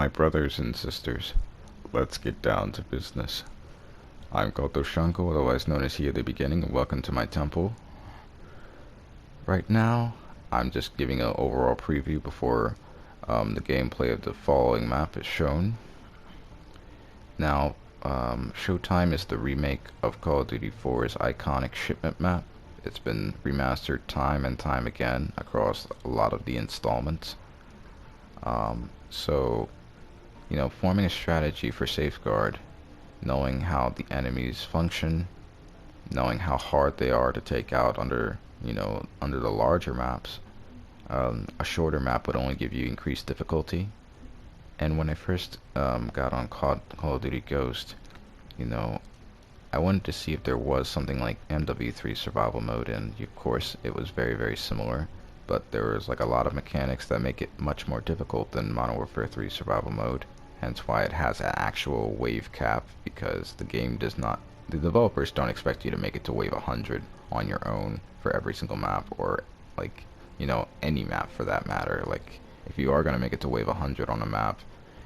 My brothers and sisters, let's get down to business. I'm Koto Shanko, otherwise known as He at the Beginning, and welcome to my temple. Right now, I'm just giving an overall preview before the gameplay of the following map is shown. Now, Showtime is the remake of Call of Duty 4's iconic shipment map. It's been remastered time and time again across a lot of the installments. So, forming a strategy for Safeguard, knowing how the enemies function, knowing how hard they are to take out under the larger maps. A shorter map would only give you increased difficulty. And when I first got on Call of Duty Ghost, I wanted to see if there was something like MW3 survival mode, and of course it was very, very similar. But there was like a lot of mechanics that make it much more difficult than Modern Warfare 3 survival mode, hence why it has an actual wave cap, because the game does not, the developers don't expect you to make it to wave 100 on your own for every single map, or like, any map for that matter. Like, if you are going to make it to wave 100 on a map,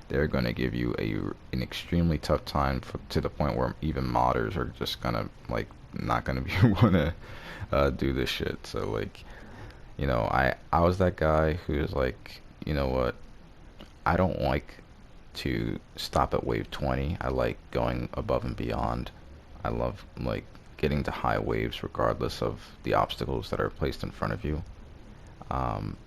they're going to give you an extremely tough time to the point where even modders are just going to, like, not going to be able to do this shit. So, like, I was that guy who's like, you know what, I don't like to stop at wave 20. I like going above and beyond. I love, like, getting to high waves regardless of the obstacles that are placed in front of you.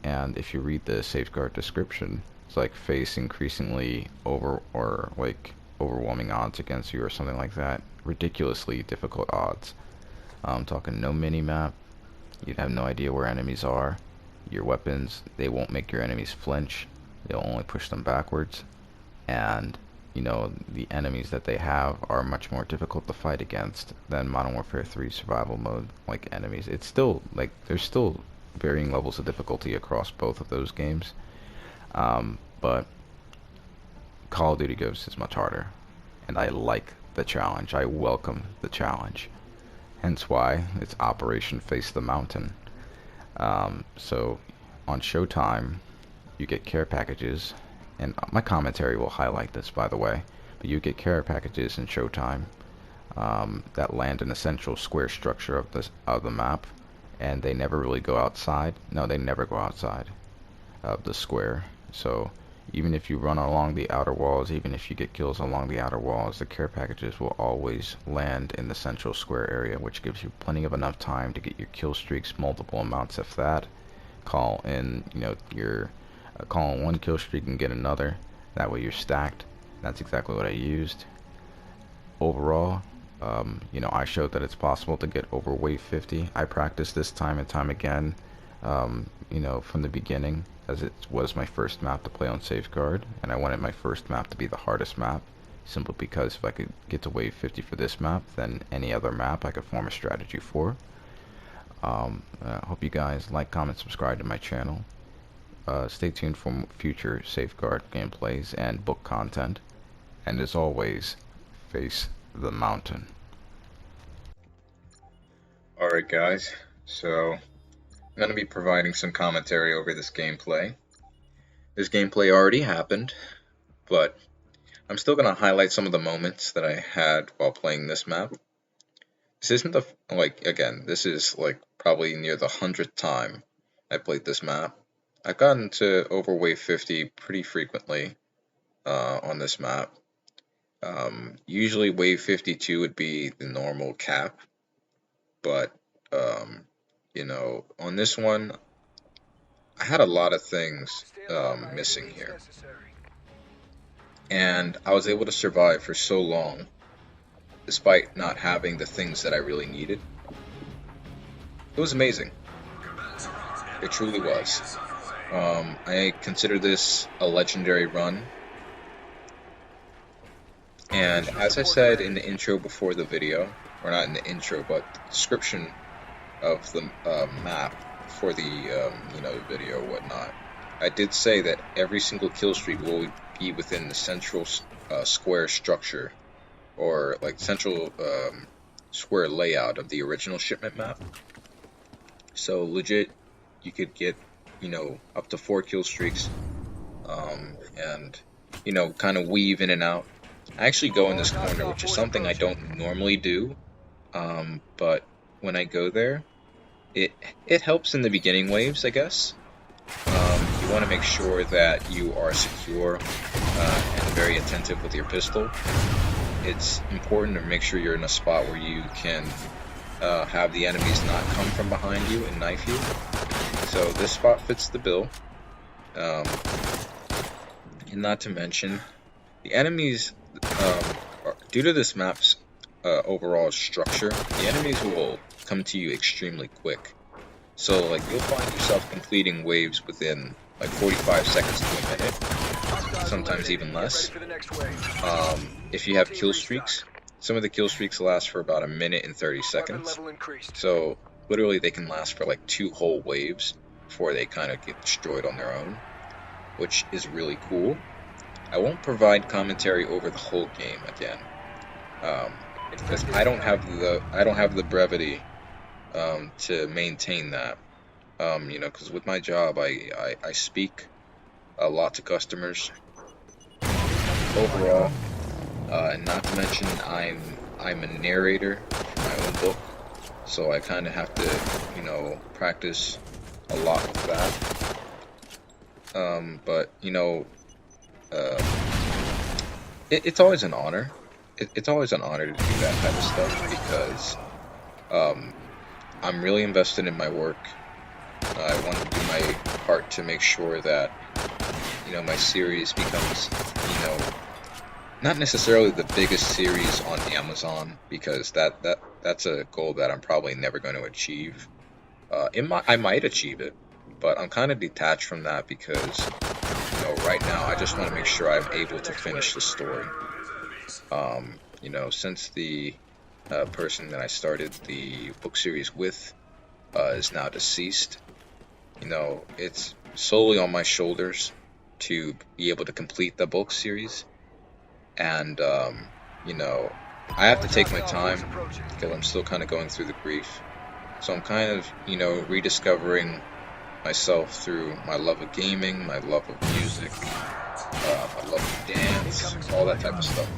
And if you read the Safeguard description, it's like face increasingly overwhelming odds against you or something like that. Ridiculously difficult odds. I'm talking no mini-map. You'd have no idea where enemies are. Your weapons, they won't make your enemies flinch. They'll only push them backwards. And, the enemies that they have are much more difficult to fight against than Modern Warfare 3 survival mode, like, enemies. It's still, like, there's still varying levels of difficulty across both of those games. But Call of Duty Ghosts is much harder. And I like the challenge. I welcome the challenge. Hence why it's Operation Face the Mountain. So on Showtime, you get care packages, and my commentary will highlight this, by the way, but you get care packages in Showtime that land in the central square structure of the map, and they never really go outside. No, they never go outside of the square. So even if you run along the outer walls, even if you get kills along the outer walls, the care packages will always land in the central square area, which gives you plenty of enough time to get your kill streaks, multiple amounts of that. Call in, call in one kill streak and get another. That way you're stacked. That's exactly what I used. Overall, I showed that it's possible to get over wave 50. I practiced this time and time again, from the beginning, as it was my first map to play on Safeguard, and I wanted my first map to be the hardest map, simply because if I could get to wave 50 for this map, then any other map I could form a strategy for. I hope you guys like, comment, subscribe to my channel. Stay tuned for future Safeguard gameplays and book content, and as always, face the mountain. Alright guys, so I'm going to be providing some commentary over this gameplay. This gameplay already happened, but I'm still going to highlight some of the moments that I had while playing this map. This isn't this is like probably near the 100th time I played this map. I've gotten to over wave 50 pretty frequently on this map. Usually wave 52 would be the normal cap, but on this one, I had a lot of things missing here. And I was able to survive for so long, despite not having the things that I really needed. It was amazing. It truly was. I consider this a legendary run. And as I said in the intro before the video, or not in the intro, but the description of the map for the video or whatnot, I did say that every single kill streak will be within the central square structure, or like central square layout of the original shipment map. So legit, you could get up to 4 kill streaks, and you know, kind of weave in and out. I actually go in this corner, which is something I don't normally do, but when I go there, it it helps in the beginning waves, I guess. You want to make sure that you are secure and very attentive with your pistol. It's important to make sure you're in a spot where you can have the enemies not come from behind you and knife you. So this spot fits the bill. Um, and not to mention, the enemies, due to this map's overall structure, the enemies will come to you extremely quick. So like you'll find yourself completing waves within like 45 seconds to a minute, sometimes even less. If you have kill streaks, some of the kill streaks last for about a minute and 30 seconds. So literally they can last for like 2 whole waves before they kind of get destroyed on their own, which is really cool. I won't provide commentary over the whole game again, because I don't have the brevity to maintain that. You know, because with my job, I speak a lot to customers overall, and not to mention I'm a narrator for my own book, so I kind of have to, you know, practice a lot with that. But you know, uh, it's always an honor. It's always an honor to do that type of stuff because um, I'm really invested in my work. I want to do my part to make sure that, you know, my series becomes, you know, not necessarily the biggest series on Amazon, because that's a goal that I'm probably never going to achieve. I might achieve it, but I'm kind of detached from that because, you know, right now I just want to make sure I'm able to finish the story. You know, since the person that I started the book series with is now deceased, you know, it's solely on my shoulders to be able to complete the book series. And, you know, I have to take my time because I'm still kind of going through the grief. So I'm kind of, you know, rediscovering myself through my love of gaming, my love of music, my love of dance, all that type of stuff.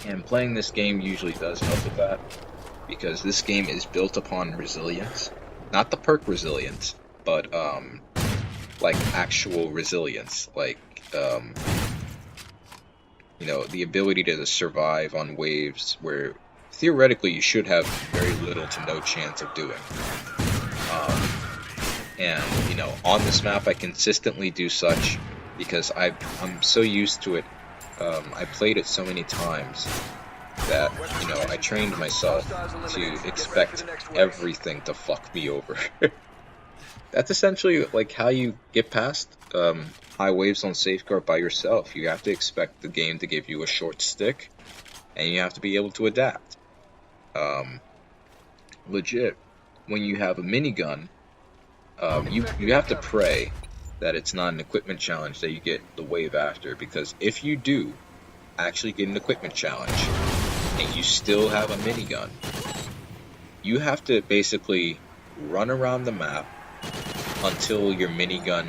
And playing this game usually does help with that, because this game is built upon resilience. Not the perk resilience, but like actual resilience, like you know, the ability to survive on waves where theoretically you should have very little to no chance of doing. Um, and you know, on this map I consistently do such because I'm so used to it. I played it so many times that, you know, I trained myself to expect everything to fuck me over. That's essentially like how you get past high waves on Safeguard by yourself. You have to expect the game to give you a short stick, and you have to be able to adapt. Um, Legit, when you have a minigun, you have to pray that it's not an equipment challenge that you get the wave after, because if you do actually get an equipment challenge and you still have a minigun, you have to basically run around the map until your minigun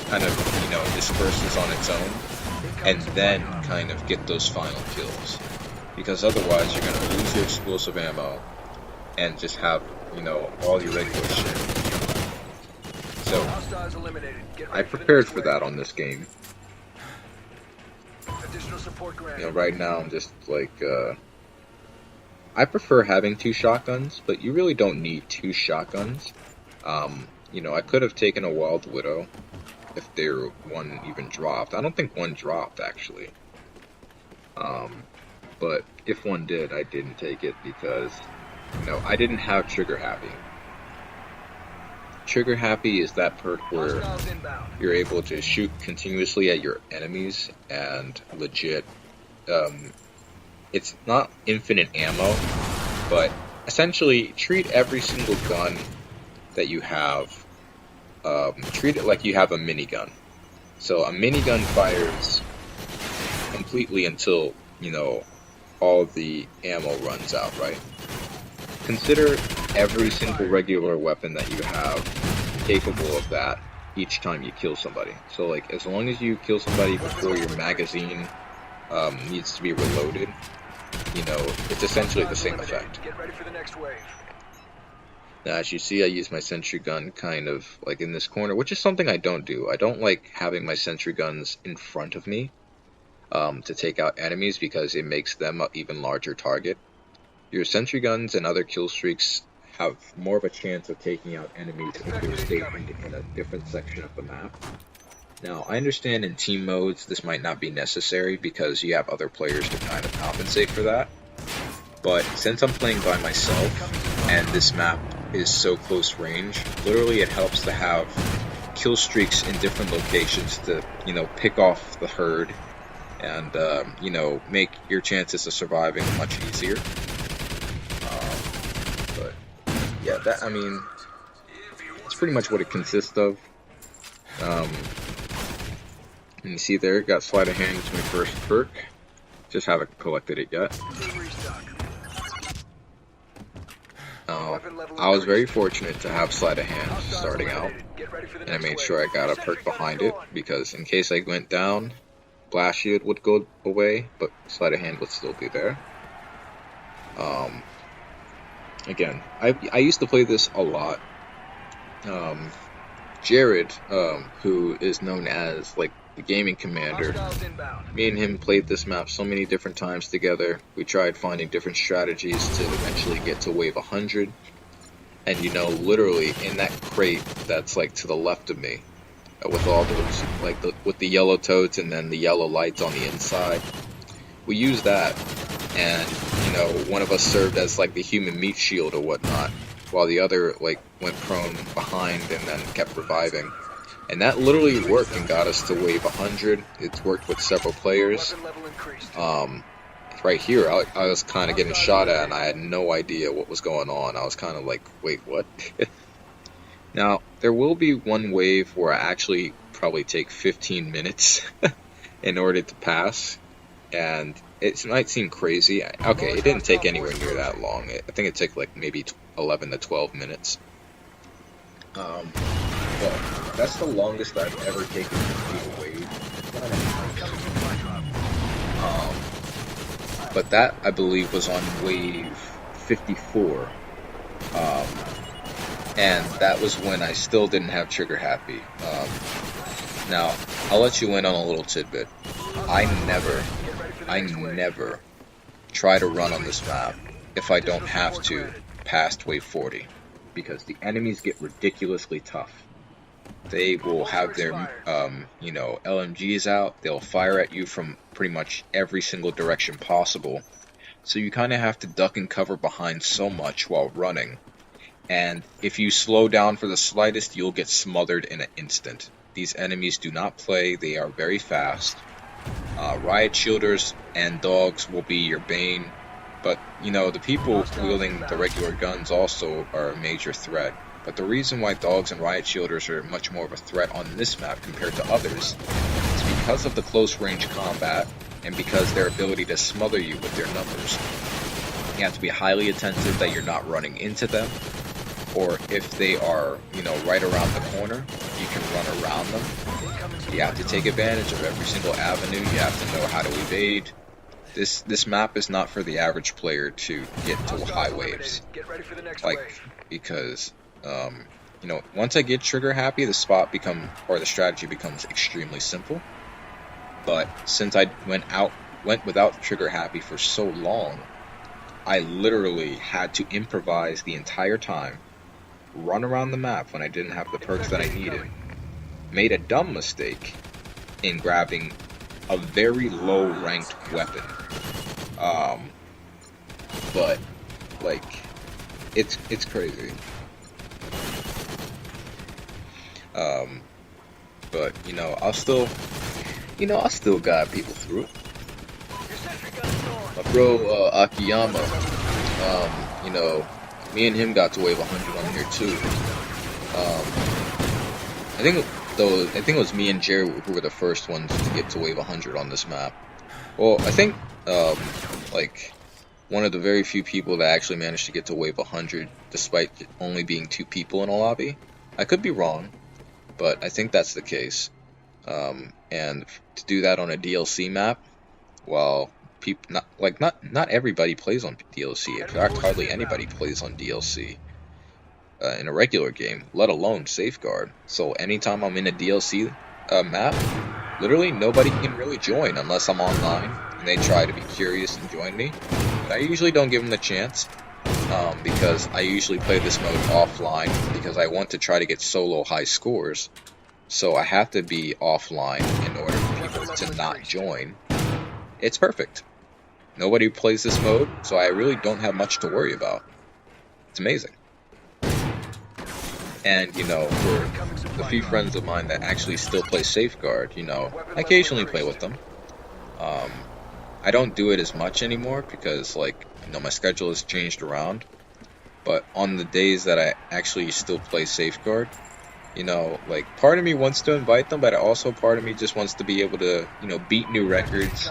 kind of, you know, disperses on its own, and then kind of get those final kills. Because otherwise you're going to lose your explosive ammo and just have, you know, all your regular shit. So, I prepared for that on this game. You know, right now I'm just like, I prefer having 2 shotguns, but you really don't need 2 shotguns. You know, I could have taken a Wild Widow if one even dropped. I don't think one dropped, actually. But if one did, I didn't take it because, you know, I didn't have Trigger Happy. Trigger Happy is that perk where you're able to shoot continuously at your enemies, and legit, it's not infinite ammo, but essentially treat every single gun that you have, treat it like you have a minigun. So a minigun fires completely until, you know, all the ammo runs out, right? Consider every single regular weapon that you have capable of that, each time you kill somebody. So like as long as you kill somebody before your magazine needs to be reloaded, you know, it's essentially the same effect. Get ready for the next wave. Now, as you see, I use my sentry gun kind of like in this corner, which is something I don't do. I don't like having my sentry guns in front of me to take out enemies because it makes them an even larger target. Your sentry guns and other kill streaks have more of a chance of taking out enemies if they're stationed in a different section of the map. Now, I understand in team modes this might not be necessary because you have other players to kind of compensate for that. But since I'm playing by myself and this map is so close range, literally it helps to have kill streaks in different locations to, you know, pick off the herd and, you know, make your chances of surviving much easier. But yeah, that, I mean, that's pretty much what it consists of. And you see there, got sleight of hand as my first perk. Just haven't collected it yet. I was very fortunate to have sleight of hand starting out, and I made sure I got a perk behind it, because in case I went down, blast shield would go away, but sleight of hand would still be there. Again, I used to play this a lot. Jared, who is known as like the gaming commander, me and him played this map so many different times together. We tried finding different strategies to eventually get to wave 100. And you know, literally in that crate that's like to the left of me, with all those, like with the yellow totes and then the yellow lights on the inside, we used that, and you know, one of us served as like the human meat shield or whatnot, while the other like went prone behind and then kept reviving. And that literally worked and got us to wave 100. It's worked with several players. Right here, I was kind of getting shot at and I had no idea what was going on. I was kind of like, wait, what? Now, there will be one wave where I actually probably take 15 minutes in order to pass. And it might seem crazy. Okay, it didn't take anywhere near that long. I think it took like maybe 11 to 12 minutes. But that's the longest I've ever taken to complete a wave. But that, I believe, was on wave 54. And that was when I still didn't have trigger happy. Now, I'll let you in on a little tidbit. I never try to run on this map if I don't have to past wave 40. Because the enemies get ridiculously tough. They will have their, you know, LMGs out. They'll fire at you from pretty much every single direction possible. So you kind of have to duck and cover behind so much while running. And if you slow down for the slightest, you'll get smothered in an instant. These enemies do not play. They are very fast. Riot shielders and dogs will be your bane. But, you know, the people wielding the regular guns also are a major threat. But the reason why dogs and riot shielders are much more of a threat on this map compared to others is because of the close range combat and because their ability to smother you with their numbers. You have to be highly attentive that you're not running into them, or if they are, you know, right around the corner, you can run around them. You have to take advantage of every single avenue. You have to know how to evade. This map is not for the average player to get to high waves. Like, because you know, once I get trigger happy, the strategy becomes extremely simple. But since I went without trigger happy for so long, I literally had to improvise the entire time, run around the map when I didn't have the perks that I needed. Made a dumb mistake in grabbing a very low ranked weapon. But like, it's crazy. But you know, I'll still guide people through it. My bro Akiyama, you know, me and him got to wave 100 on here too. I think it was me and Jerry who were the first ones to get to wave 100 on this map. Well, I think like one of the very few people that actually managed to get to wave 100 despite only being 2 people in a lobby. I could be wrong, but I think that's the case. And to do that on a DLC map, well, people not everybody plays on DLC. In fact, hardly anybody plays on DLC in a regular game, let alone Safeguard. So anytime I'm in a DLC map, literally nobody can really join unless I'm online and they try to be curious and join me. But I usually don't give them the chance. Because I usually play this mode offline because I want to try to get solo high scores. So I have to be offline in order for people to not join. It's perfect. Nobody plays this mode, so I really don't have much to worry about. It's amazing. And, for the few friends of mine that actually still play Safeguard, I occasionally play with them. I don't do it as much anymore because, my schedule has changed around. But on the days that I actually still play Safeguard, part of me wants to invite them, but also part of me just wants to be able to, beat new records,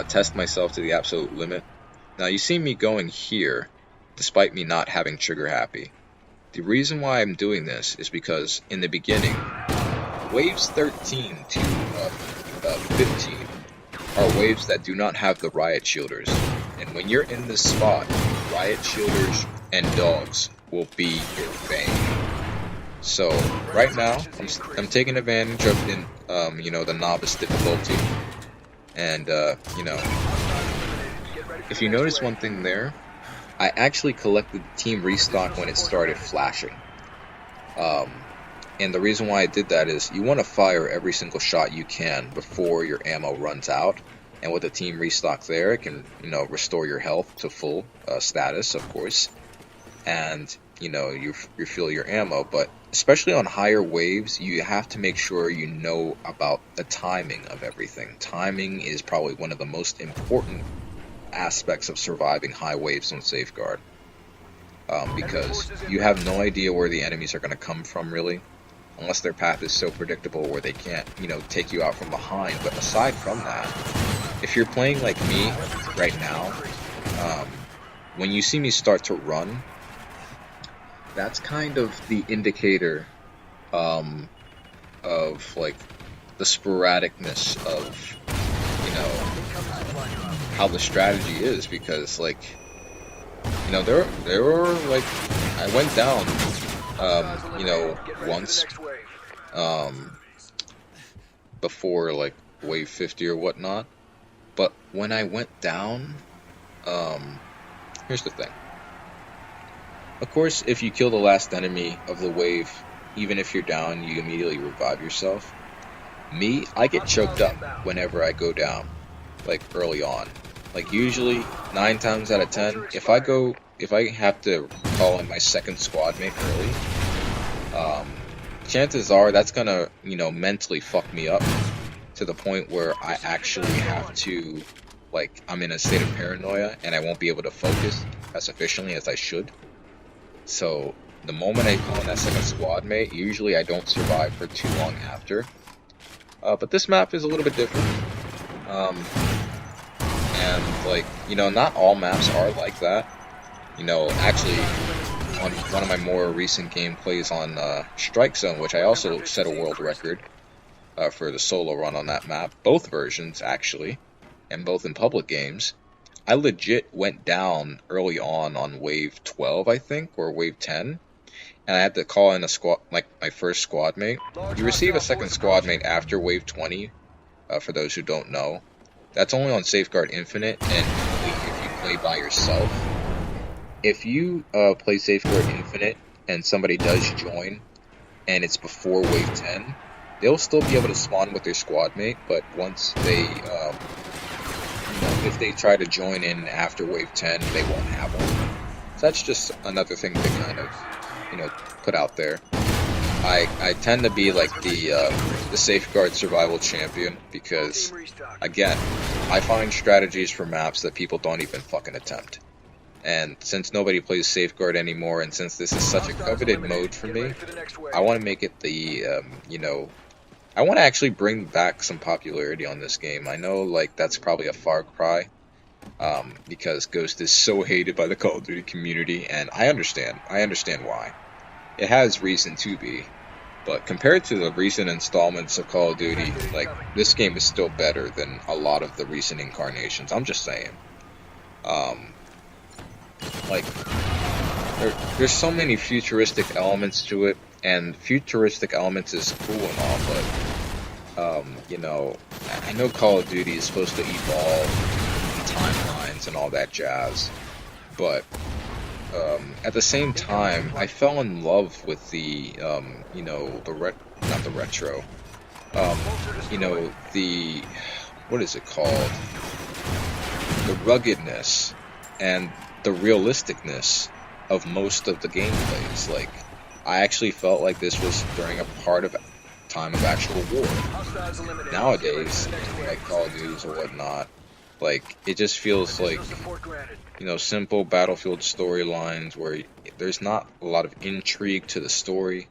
test myself to the absolute limit. Now, you see me going here, despite me not having trigger happy. The reason why I'm doing this is because in the beginning, waves 13 to 15 are waves that do not have the riot shielders. And when you're in this spot, riot shielders and dogs will be your bane. So right now, I'm taking advantage of the novice difficulty. And if you notice one thing there, I actually collected team restock when it started flashing. And the reason why I did that is you want to fire every single shot you can before your ammo runs out. And with the team restock there, it can, restore your health to full status, of course. And, you refill your ammo. But especially on higher waves, you have to make sure you know about the timing of everything. Timing is probably one of the most important aspects of surviving high waves on Safeguard. Because you have no idea where the enemies are going to come from, really. Unless their path is so predictable where they can't, take you out from behind. But aside from that, if you're playing like me right now, when you see me start to run, that's kind of the indicator of the sporadicness of how the strategy is, because there were I went down once before wave 50 or whatnot. But when I went down, here's the thing. Of course, if you kill the last enemy of the wave, even if you're down, you immediately revive yourself. Me, I get choked up whenever I go down, early on. Usually, 9 times out of 10, if I have to call in my second squad mate early, chances are that's gonna, mentally fuck me up to the point where I actually have to, I'm in a state of paranoia and I won't be able to focus as efficiently as I should. So the moment I call in that second squad mate, usually I don't survive for too long after. But this map is a little bit different. And not all maps are like that. Actually, on one of my more recent gameplays on Strike Zone, which I also set a world record for the solo run on that map, both versions actually, and both in public games, I legit went down early on wave 12, I think, or wave 10, and I had to call in a squad, my first squad mate. You receive a second squad mate after wave 20, for those who don't know. That's only on Safeguard Infinite, and if you play by yourself. If you play Safeguard Infinite, and somebody does join, and it's before wave 10, they'll still be able to spawn with their squad mate, but once they, if they try to join in after wave 10, they won't have one. So that's just another thing to kind of, put out there. I tend to be the Safeguard survival champion because, again, I find strategies for maps that people don't even fucking attempt. And since nobody plays Safeguard anymore, and since this is such a coveted mode for me, I want to make it I want to actually bring back some popularity on this game. I know, that's probably a far cry, because Ghost is so hated by the Call of Duty community, and I understand why. It has reason to be, But compared to the recent installments of Call of Duty, like, this game is still better than a lot of the recent incarnations. I'm just saying. Um, like, there's so many futuristic elements to it, and futuristic elements is cool and all, but, you know, I know Call of Duty is supposed to evolve timelines and all that jazz, but at the same time, I fell in love with the, you know, not the retro, you know, what is it called? The ruggedness and the realisticness of most of the gameplays. Like, I actually felt like this was during a time of actual war. Nowadays, like Call of Duties or whatnot, like, it just feels like, you know, simple battlefield storylines where there's not a lot of intrigue to the story.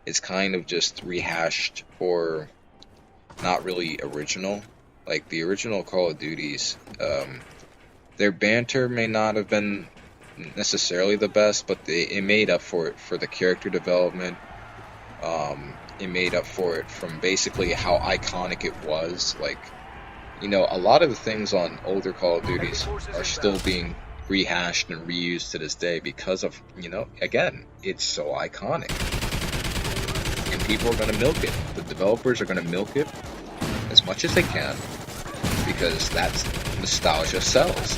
It's kind of just rehashed or not really original. Like, the original Call of Duties, their banter may not have been necessarily the best, but it made up for it for the character development. It made up for it from basically how iconic it was. Like, you know, a lot of the things on older Call of Duties are still being rehashed and reused to this day because of, you know, again, it's so iconic. And people are going to milk it. The developers are going to milk it as much as they can because that's nostalgia sells.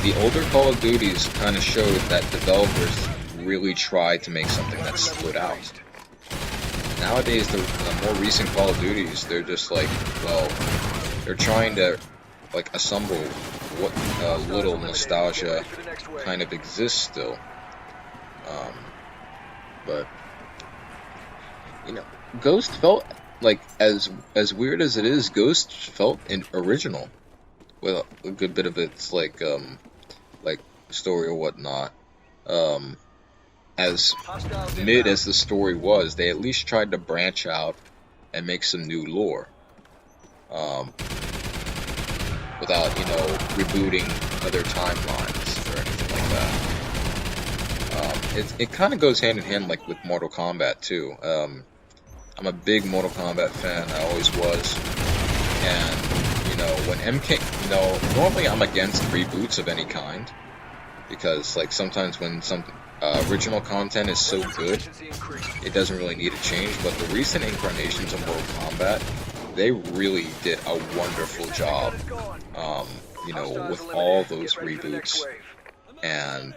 The older Call of Duties kind of showed that developers really tried to make something that stood out. Nowadays, the more recent Call of Duties, they're just like, well, they're trying to, like, assemble what little nostalgia kind of exists still. But, you know, Ghost felt like, as weird as it is, Ghost felt original. With a good bit of its, like story or whatnot. As mid as the story was, they at least tried to branch out and make some new lore. Without, you know, rebooting other timelines or anything like that. It kind of goes hand in hand, like, with Mortal Kombat too. I'm a big Mortal Kombat fan, I always was. And, you know, when MK, you know, normally I'm against reboots of any kind. Because, like, sometimes when some original content is so good, it doesn't really need a change. But the recent incarnations of Mortal Kombat, they really did a wonderful job, you know, with all those reboots. And,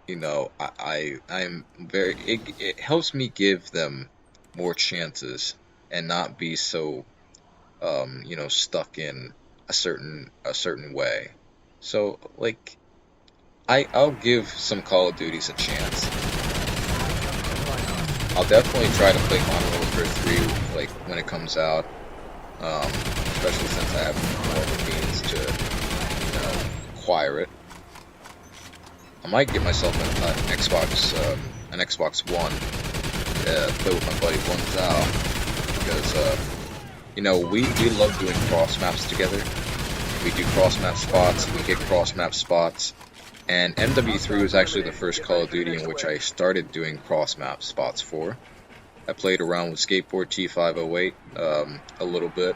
you know, I'm very, it helps me give them more chances and not be so, you know, stuck in a certain way. So, like, I'll give some Call of Duties a chance. I'll definitely try to play Modern Warfare 3, like, when it comes out. Especially since I have more of the means to, you know, acquire it. I might get myself an Xbox One, play with my buddy One Zhao, because, you know, we love doing cross maps together. We do cross map spots, we get cross map spots. And MW3 was actually the first Call of Duty in which I started doing cross-map spots for. I played around with Skateboard T508 a little bit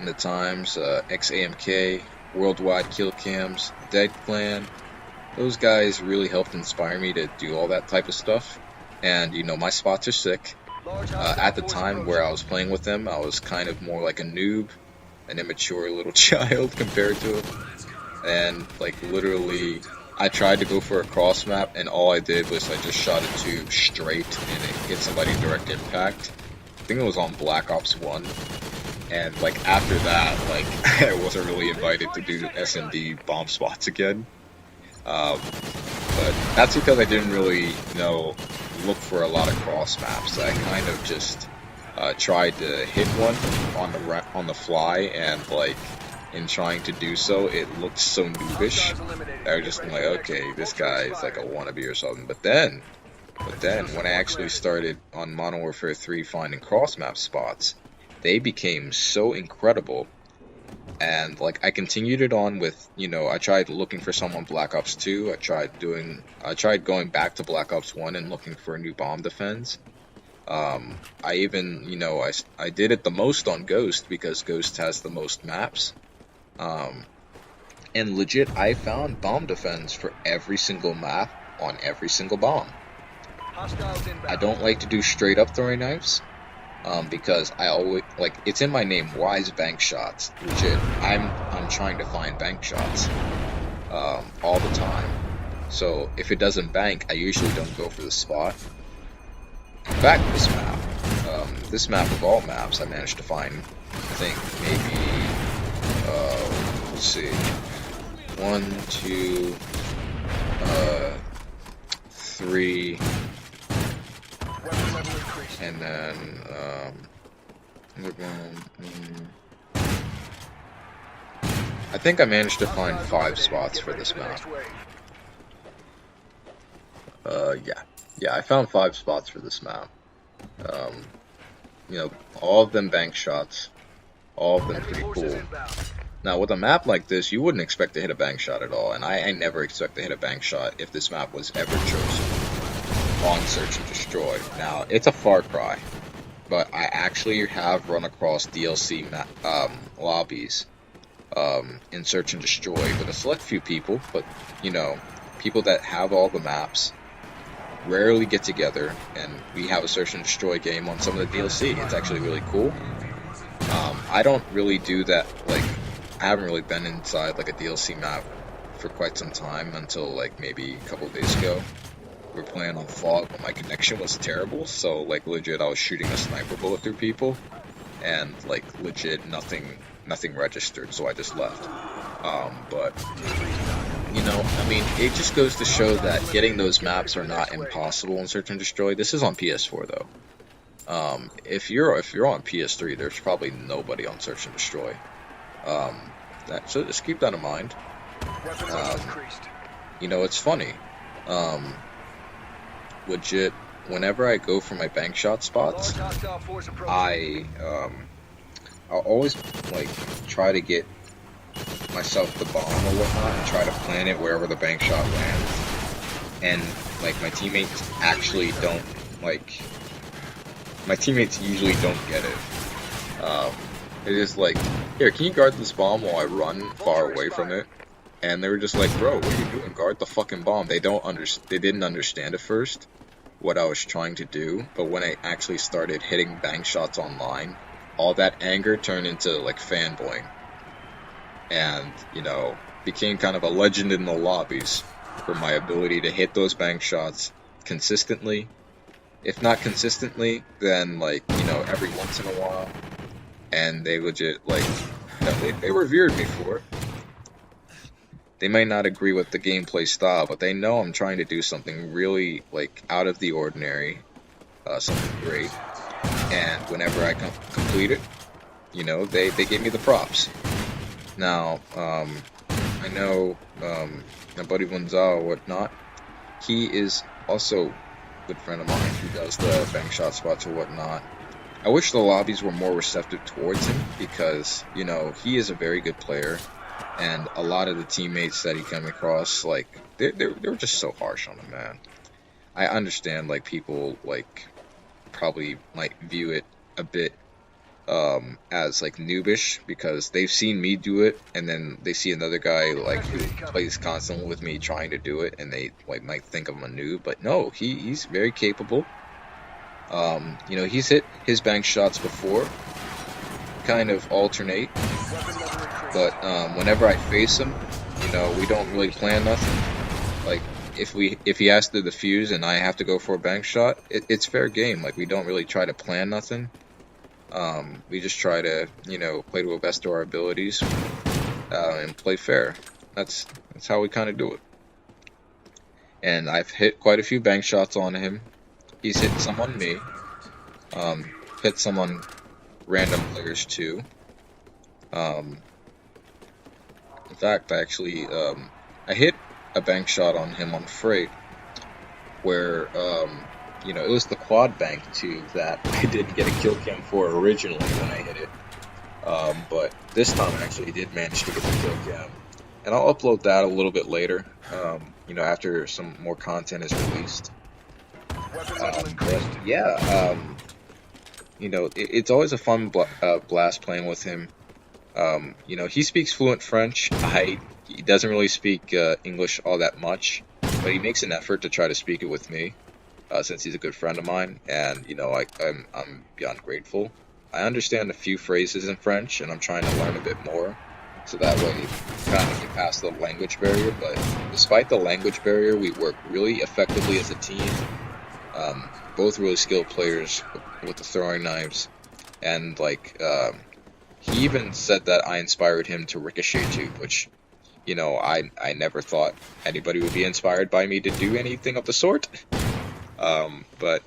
in the times, XAMK, Worldwide Kill Cams, Dead Clan. Those guys really helped inspire me to do all that type of stuff. And, you know, my spots are sick. At the time where I was playing with them, I was kind of more like a noob, an immature little child compared to them. And, like, literally, I tried to go for a cross map, and all I did was I just shot a tube straight, and it hit somebody in direct impact. I think it was on Black Ops 1. And, like, after that, like, I wasn't really invited to do S&D bomb spots again. But that's because I didn't really, you know, look for a lot of cross maps. I kind of just tried to hit one on the fly, and, like, in trying to do so, it looked so noobish. I was just like, okay, this guy is like a wannabe or something. But then, when I actually started on Modern Warfare 3 finding cross-map spots, they became so incredible And like I continued it on with, I tried looking for someone Black Ops 2. I tried going back to Black Ops 1 and looking for a new bomb defense. I even, I did it the most on Ghost because Ghost has the most maps. And legit, I found bomb defense for every single map on every single bomb. I don't like to do straight up throwing knives. Because I always, like, it's in my name, Wise Bank Shots. Legit, I'm trying to find bank shots, all the time. So if it doesn't bank, I usually don't go for the spot. In fact, this map of all maps, I managed to find, I think, maybe, let's see, 1, 2, 3, and then, I think I managed to find 5 spots for this map. Yeah, I found 5 spots for this map. All of them bank shots, all of them pretty cool. Now, with a map like this, you wouldn't expect to hit a bank shot at all, and I never expect to hit a bank shot if this map was ever chosen on Search and Destroy. Now, it's a far cry, but I actually have run across DLC lobbies in Search and Destroy with a select few people, but, people that have all the maps rarely get together, and we have a Search and Destroy game on some of the DLC. It's actually really cool. I don't really do that, like, I haven't really been inside, like, a DLC map for quite some time until, like, maybe a couple days ago. We were playing on Fog, but my connection was terrible, so, like, legit, I was shooting a sniper bullet through people, and, like, legit, nothing registered, so I just left. But, it just goes to show that getting those maps are not impossible in Search and Destroy. This is on PS4, though. If you're on PS3, there's probably nobody on Search and Destroy. So just keep that in mind. It's funny. Legit, whenever I go for my bank shot spots, I'll always like try to get myself the bomb or whatnot and try to plant it wherever the bank shot lands. And like my teammates usually don't get it. It is like, here, can you guard this bomb while I run far away from it? And they were just like, bro, what are you doing? Guard the fucking bomb. They didn't understand at first what I was trying to do, but when I actually started hitting bank shots online, all that anger turned into like fanboying. And, became kind of a legend in the lobbies for my ability to hit those bank shots consistently. If not consistently, then like, every once in a while. And they legit, like, they revered me for it. They may not agree with the gameplay style, but they know I'm trying to do something really, like, out of the ordinary, something great. And whenever I complete it, they give me the props. Now, I know, my buddy Wunzao or whatnot, he is also a good friend of mine who does the bank shot spots or whatnot. I wish the lobbies were more receptive towards him because, he is a very good player, and a lot of the teammates that he came across, like, they were just so harsh on him, man. I understand, like, people, like, probably might view it a bit as, like, noobish because they've seen me do it, and then they see another guy, like, who plays constantly with me trying to do it, and they, like, might think I'm a noob, but no, he's very capable. He's hit his bank shots before, kind of alternate, but whenever I face him, we don't really plan nothing. Like, if he has to defuse and I have to go for a bank shot, it's fair game. Like, we don't really try to plan nothing. We just try to, play to the best of our abilities, and play fair. That's how we kind of do it. And I've hit quite a few bank shots on him. He's hit some on me. Hit some on random players too. In fact, I hit a bank shot on him on Freight, where, it was the quad bank too that I didn't get a kill cam for originally when I hit it. But this time I actually did manage to get the kill cam, and I'll upload that a little bit later. After some more content is released. But yeah, it's always a fun blast playing with him. He speaks fluent French. He doesn't really speak English all that much, but he makes an effort to try to speak it with me, since he's a good friend of mine, and I'm beyond grateful. I understand a few phrases in French, and I'm trying to learn a bit more, so that way kind of get past the language barrier. But despite the language barrier, we work really effectively as a team. Both really skilled players with the throwing knives, and he even said that I inspired him to ricochet too, which I never thought anybody would be inspired by me to do anything of the sort. But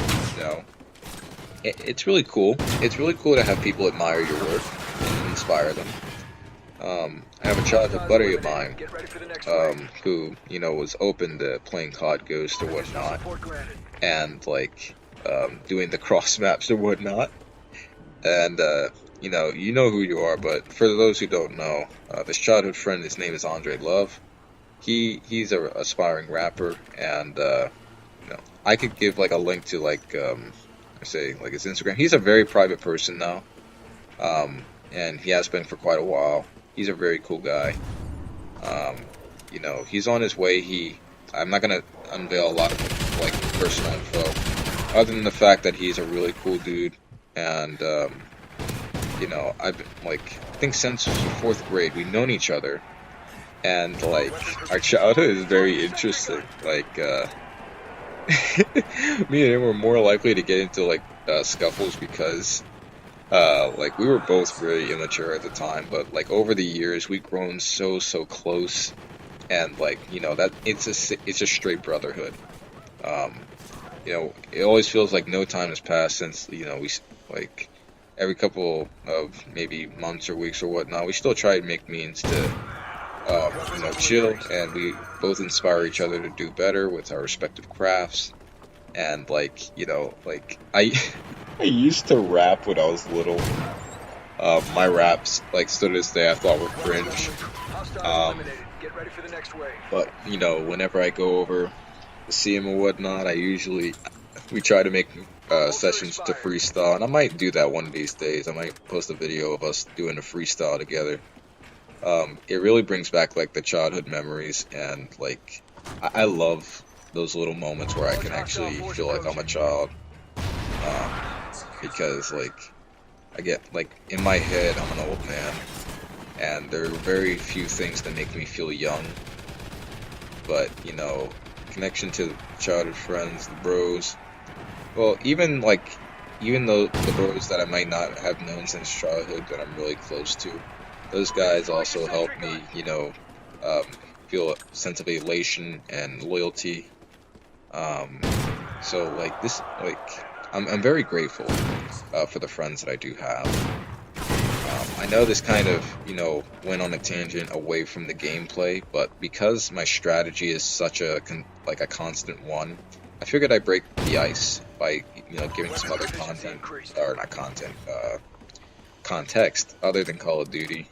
it's really cool. It's really cool to have people admire your work and inspire them. I have a childhood buddy of mine, who was open to playing COD Ghost or whatnot, and doing the cross maps or whatnot. And you know who you are, but for those who don't know, this childhood friend, his name is Andre Love. He's a aspiring rapper, and I could give a link to his Instagram. He's a very private person now, and he has been for quite a while. He's a very cool guy. He's on his way. I'm not gonna unveil a lot of personal info, other than the fact that he's a really cool dude, and I've been I think since 4th grade we've known each other, and our childhood is very interesting. Me and him were more likely to get into scuffles because we were both very immature at the time, but over the years we've grown so close, and that it's a straight brotherhood. It always feels like no time has passed since we every couple of maybe months or weeks or whatnot, we still try to make means to chill, and we both inspire each other to do better with our respective crafts. And I I used to rap when I was little. My raps, still to this day, I thought were cringe. But whenever I go over to see him or whatnot, we try to make sessions to freestyle, and I might do that one of these days. I might post a video of us doing a freestyle together. It really brings back the childhood memories, and I love those little moments where I can actually feel like I'm a child, because I get in my head I'm an old man, and there are very few things that make me feel young. But connection to childhood friends, the bros. Well, even though the bros that I might not have known since childhood that I'm really close to, those guys also help me, feel a sense of elation and loyalty. I'm very grateful for the friends that I do have. I know this kind of, went on a tangent away from the gameplay, but because my strategy is such a constant one, I figured I'd break the ice by, giving some other content, or not content, context other than Call of Duty.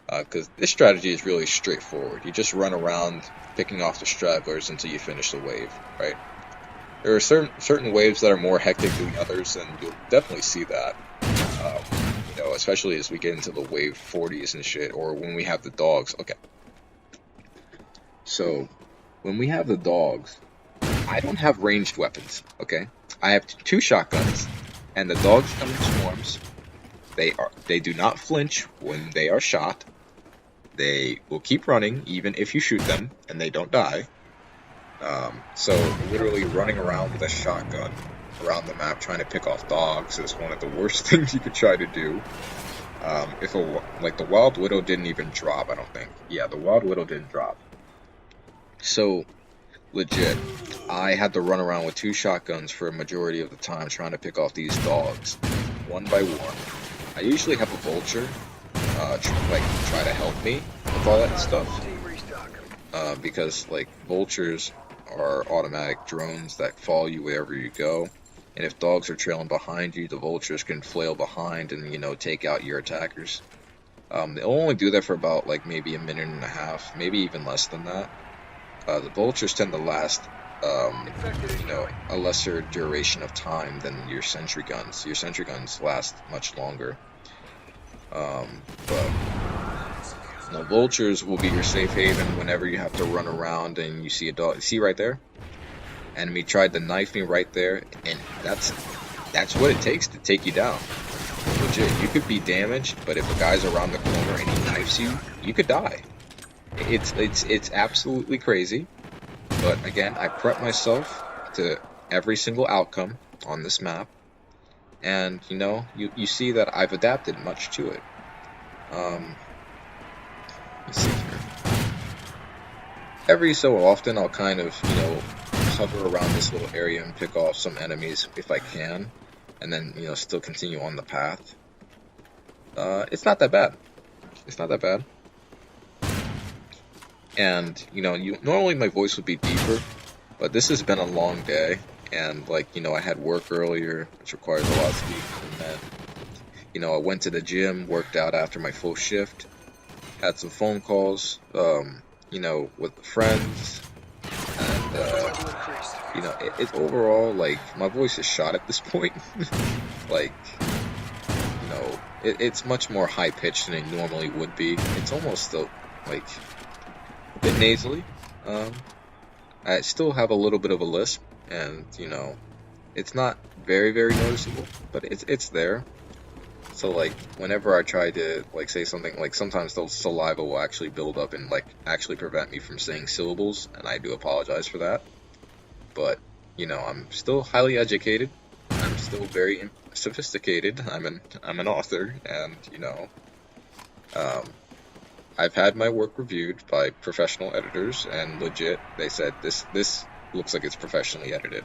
Because this strategy is really straightforward. You just run around picking off the stragglers until you finish the wave, right? There are certain waves that are more hectic than others, and you'll definitely see that. Especially as we get into the wave 40s and shit, or when we have the dogs. Okay. So, when we have the dogs, I don't have ranged weapons, okay? I have 2 shotguns, and the dogs come in swarms. They do not flinch when they are shot. They will keep running even if you shoot them, and they don't die. So literally running around with a shotgun around the map trying to pick off dogs is one of the worst things you could try to do. The Wild Widow didn't even drop, I don't think. Yeah, the Wild Widow didn't drop. So, legit, I had to run around with 2 shotguns for a majority of the time trying to pick off these dogs, one by one. I usually have a vulture, try to help me with all that stuff, because vultures are automatic drones that follow you wherever you go. And if dogs are trailing behind you, the vultures can flail behind and, take out your attackers. They'll only do that for about like maybe a minute and a half, maybe even less than that. The vultures tend to last, a lesser duration of time than your sentry guns. Your sentry guns last much longer. But vultures will be your safe haven whenever you have to run around and you see a dog. See right there? Enemy tried to knife me right there, and that's what it takes to take you down. Legit, you could be damaged, but if a guy's around the corner and he knifes you, you could die. It's absolutely crazy. But again, I prep myself to every single outcome on this map, and you see that I've adapted much to it. Let's see here. Every so often, I'll kind of hover around this little area and pick off some enemies if I can, and then still continue on the path. It's not that bad. It's not that bad. And normally my voice would be deeper, but this has been a long day, and I had work earlier, which requires a lot of sleep, and then I went to the gym, worked out after my full shift, had some phone calls, with friends, and it's overall my voice is shot at this point. It's much more high pitched than it normally would be. It's almost a bit nasally. I still have a little bit of a lisp, and it's not very, very noticeable, but it's there. So whenever I try to say something, sometimes the saliva will actually build up and actually prevent me from saying syllables, and I do apologize for that. But I'm still highly educated. I'm still very sophisticated. I'm an author, and I've had my work reviewed by professional editors, and legit, they said this looks like it's professionally edited.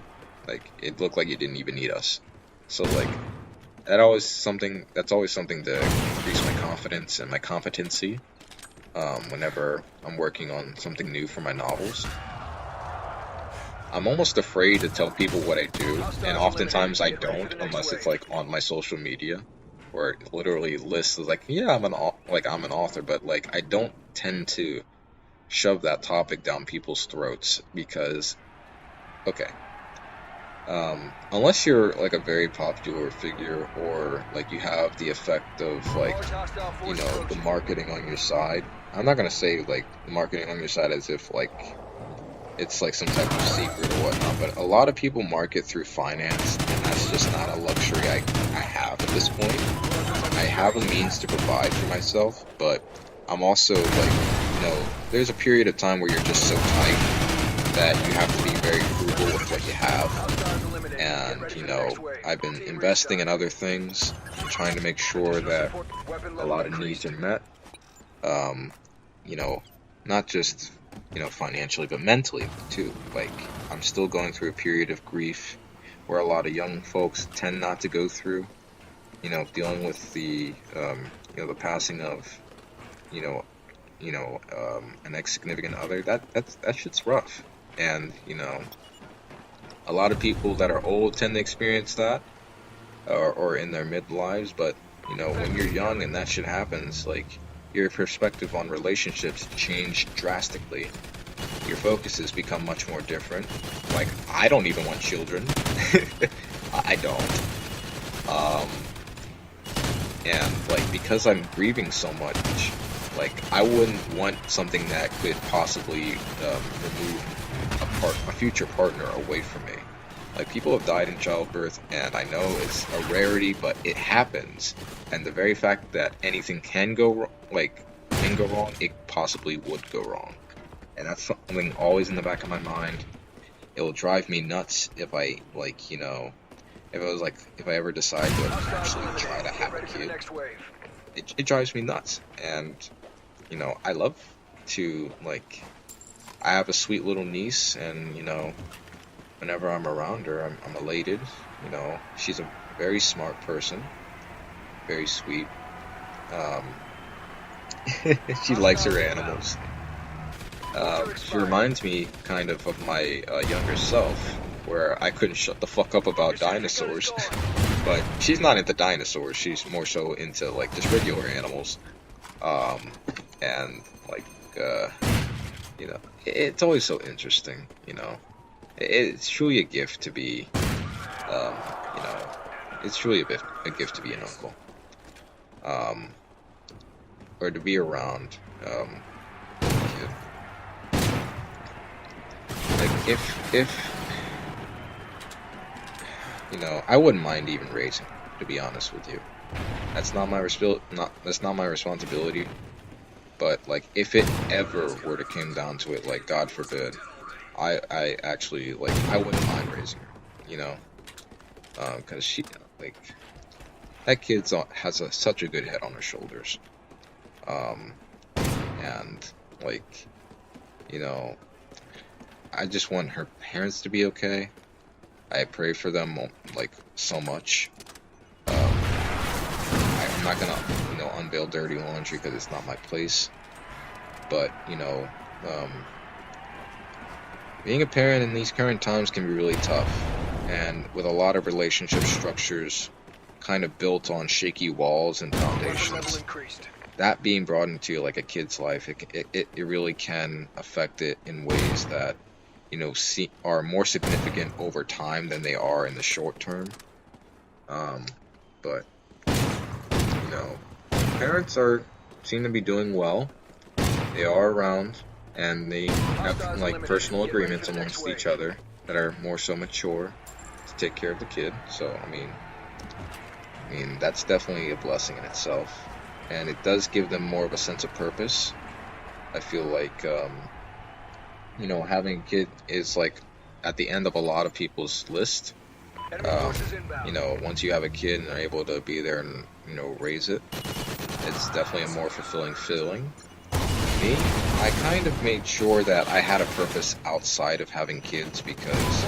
It looked like you didn't even need us. So that's always something to increase my confidence and my competency whenever I'm working on something new for my novels. I'm almost afraid to tell people what I do, and oftentimes I don't unless it's on my social media, where it literally lists yeah, I'm an author, but I don't tend to shove that topic down people's throats because, okay, unless you're a very popular figure, or you have the effect of the marketing on your side. I'm not gonna say the marketing on your side as if it's some type of secret or whatnot, but a lot of people market through finance, and that's just not a luxury I have at this point. I have a means to provide for myself, but I'm also there's a period of time where you're just so tight that you have to be very frugal with what you have. And I've been investing in other things, trying to make sure that a lot of needs are met. Not just financially, but mentally too. I'm still going through a period of grief where a lot of young folks tend not to go through. Dealing with the the passing of an ex-significant other. That shit's rough. And a lot of people that are old tend to experience that, or in their midlives. But when you're young and that shit happens, your perspective on relationships change drastically. Your focuses become much more different. I don't even want children. I don't. And because I'm grieving so much, I wouldn't want something that could possibly remove a future partner away from me. People have died in childbirth, and I know it's a rarity, but it happens. And the very fact that anything can go wrong, it possibly would go wrong. And that's something always in the back of my mind. It will drive me nuts if I, if I ever decide to actually try to have a kid. It drives me nuts. And, I love to, I have a sweet little niece, and, whenever I'm around her, I'm elated. She's a very smart person, very sweet. She likes her animals. She reminds me kind of my younger self, where I couldn't shut the fuck up about dinosaurs. But she's not into dinosaurs. She's more so into like just regular animals. And like you know, it's always so interesting. You know, it's truly a gift to be, you know, it's truly a gift to be an uncle. Or to be around. Kid. Like if you know, I wouldn't mind even raising, to be honest with you. That's not my responsibility. But like, if it ever were to come down to it, like God forbid, I actually like I wouldn't mind raising her, you know, because she like that kid's has such a good head on her shoulders, and like, you know, I just want her parents to be okay. I pray for them like so much. I'm not gonna, you know, unveil dirty laundry because it's not my place. But you know, being a parent in these current times can be really tough, and with a lot of relationship structures kind of built on shaky walls and foundations, that being brought into like a kid's life, it really can affect it in ways that, you know, are more significant over time than they are in the short term. But you know, parents seem to be doing well. They are around, and they have like personal agreements amongst each other that are more so mature to take care of the kid. So I mean that's definitely a blessing in itself, and it does give them more of a sense of purpose. I feel like you know, having a kid is like at the end of a lot of people's list. You know, once you have a kid and are able to be there and, you know, raise it, it's definitely a more fulfilling feeling. Me, I kind of made sure that I had a purpose outside of having kids because,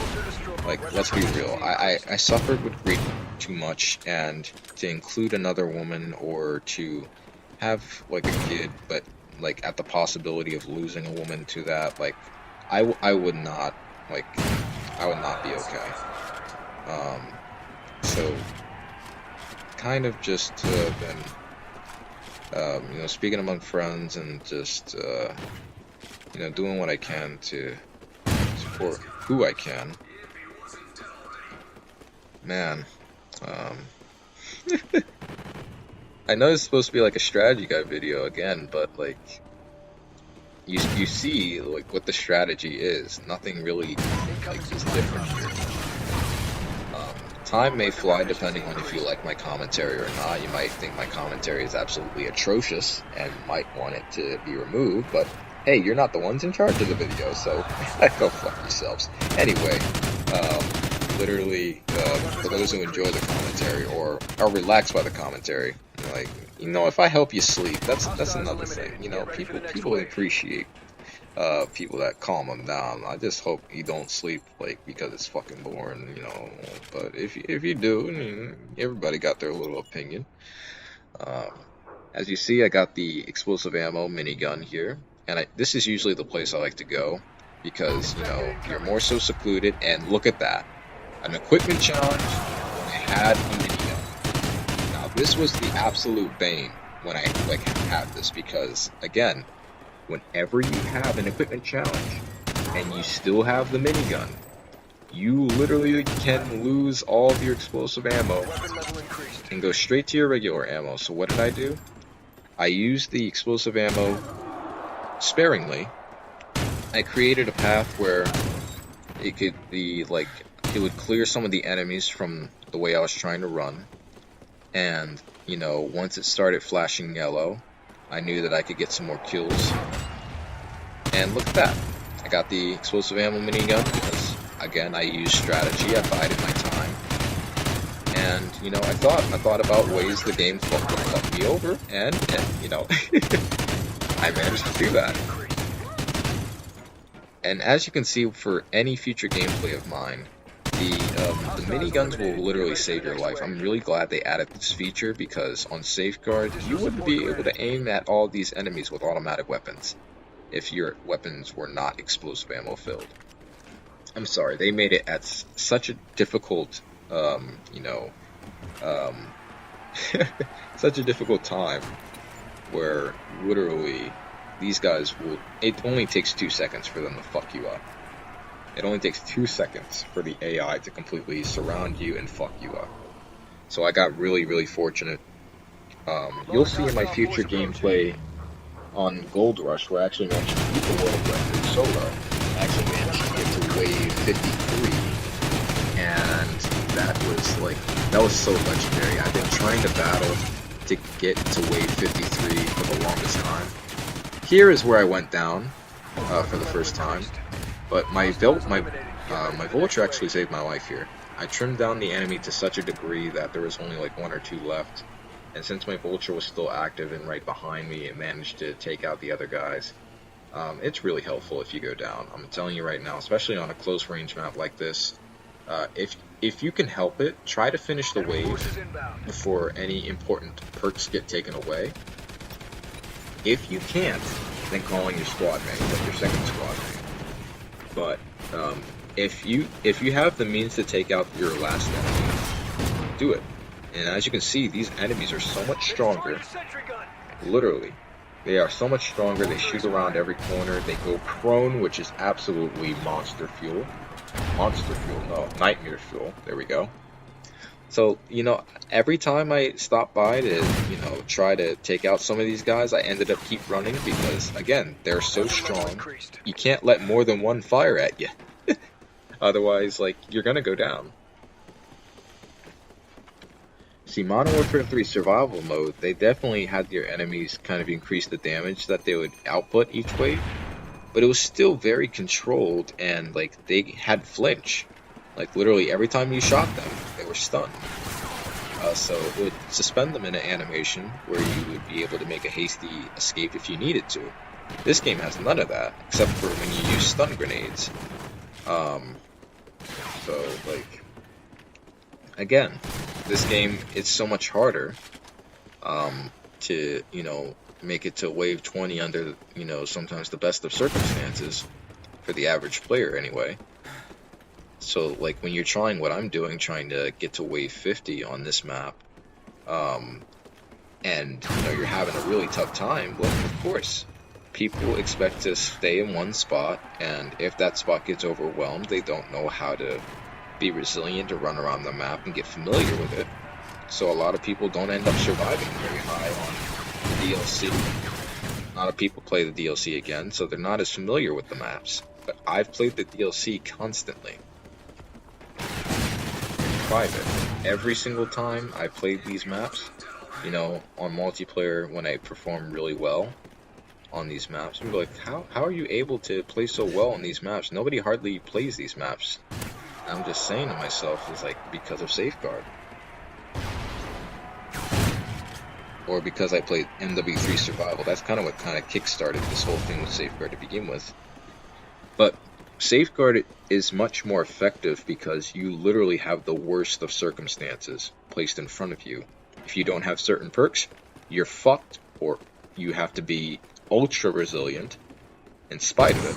like, let's be real, I suffered with grief too much, and to include another woman or to have like a kid, but like at the possibility of losing a woman to that, like, I would not, like, I would not be okay. So kind of just been, you know, speaking among friends and just, you know, doing what I can to support who I can. Man, I know it's supposed to be like a strategy guide video again, but like, you see like what the strategy is. Nothing really like is different here. Time may fly depending on if you like my commentary or not. You might think my commentary is absolutely atrocious and might want it to be removed, but hey, you're not the ones in charge of the video, so go fuck yourselves. Anyway, literally, for those who enjoy the commentary or are relaxed by the commentary, like, you know, if I help you sleep, that's another thing. You know, people appreciate people that calm them down. I just hope you don't sleep like because it's fucking boring, you know. But if you do, I mean, everybody got their little opinion. As you see, I got the explosive ammo minigun here, and this is usually the place I like to go because, you know, you're more so secluded. And look at that, an equipment challenge. I had a minigun. Now this was the absolute bane when I like had this because, again, whenever you have an equipment challenge and you still have the minigun, you literally can lose all of your explosive ammo and go straight to your regular ammo. So what did I do? I used the explosive ammo sparingly. I created a path where it could be like, it would clear some of the enemies from the way I was trying to run. And, you know, once it started flashing yellow, I knew that I could get some more kills. And look at that. I got the explosive ammo minigun because, again, I used strategy. I bided my time. And, you know, I thought about ways the game would fuck me over. And you know, I managed to do that. And as you can see, for any future gameplay of mine, the miniguns will literally save your life. I'm really glad they added this feature because on Safeguard, you wouldn't be able to aim at all these enemies with automatic weapons if your weapons were not explosive ammo filled. I'm sorry, they made it at such a difficult, you know, um, such a difficult time where literally these guys will. It only takes 2 seconds for them to fuck you up. It only takes 2 seconds for the AI to completely surround you and fuck you up. So I got really, really fortunate. You'll see in my future gameplay on Gold Rush where I actually managed to beat the world record solo. I actually managed to get to wave 53, and that was so legendary. I've been trying to battle to get to wave 53 for the longest time. Here is where I went down for the first time, but my vulture actually saved my life here. I trimmed down the enemy to such a degree that there was only like 1 or 2 left. And since my vulture was still active and right behind me, it managed to take out the other guys. It's really helpful if you go down. I'm telling you right now, especially on a close range map like this, if you can help it, try to finish the wave before any important perks get taken away. If you can't, then call in your squad mate, like your second squad mate. But if you have the means to take out your last enemy, do it. And as you can see, these enemies are so much stronger. Literally. They are so much stronger. They shoot around every corner. They go prone, which is absolutely monster fuel. Monster fuel, no, nightmare fuel. There we go. So, you know, every time I stop by to, you know, try to take out some of these guys, I ended up keep running because, again, they're so strong. You can't let more than one fire at you. Otherwise, like, you're gonna go down. See, Modern Warfare 3 survival mode, they definitely had their enemies kind of increase the damage that they would output each wave, but it was still very controlled, and like they had flinch. Like literally every time you shot them, they were stunned. So it would suspend them in an animation where you would be able to make a hasty escape if you needed to. This game has none of that, except for when you use stun grenades. So like, again, this game, it's so much harder to, you know, make it to wave 20 under, you know, sometimes the best of circumstances for the average player anyway. So like when you're trying what I'm doing, trying to get to wave 50 on this map, and you know you're having a really tough time, well, of course, people expect to stay in one spot, and if that spot gets overwhelmed, they don't know how to be resilient to run around the map and get familiar with it. So a lot of people don't end up surviving very high on the DLC. A lot of people play the DLC again, so they're not as familiar with the maps. But I've played the DLC constantly. Private. Every single time I played these maps, you know, on multiplayer when I perform really well on these maps, I'm like, how are you able to play so well on these maps? Nobody hardly plays these maps. I'm just saying to myself, it's like, because of Safeguard. Or because I played MW3 Survival. That's kind of what kind of kickstarted this whole thing with Safeguard to begin with. But Safeguard is much more effective because you literally have the worst of circumstances placed in front of you. If you don't have certain perks, you're fucked, or you have to be ultra resilient in spite of it.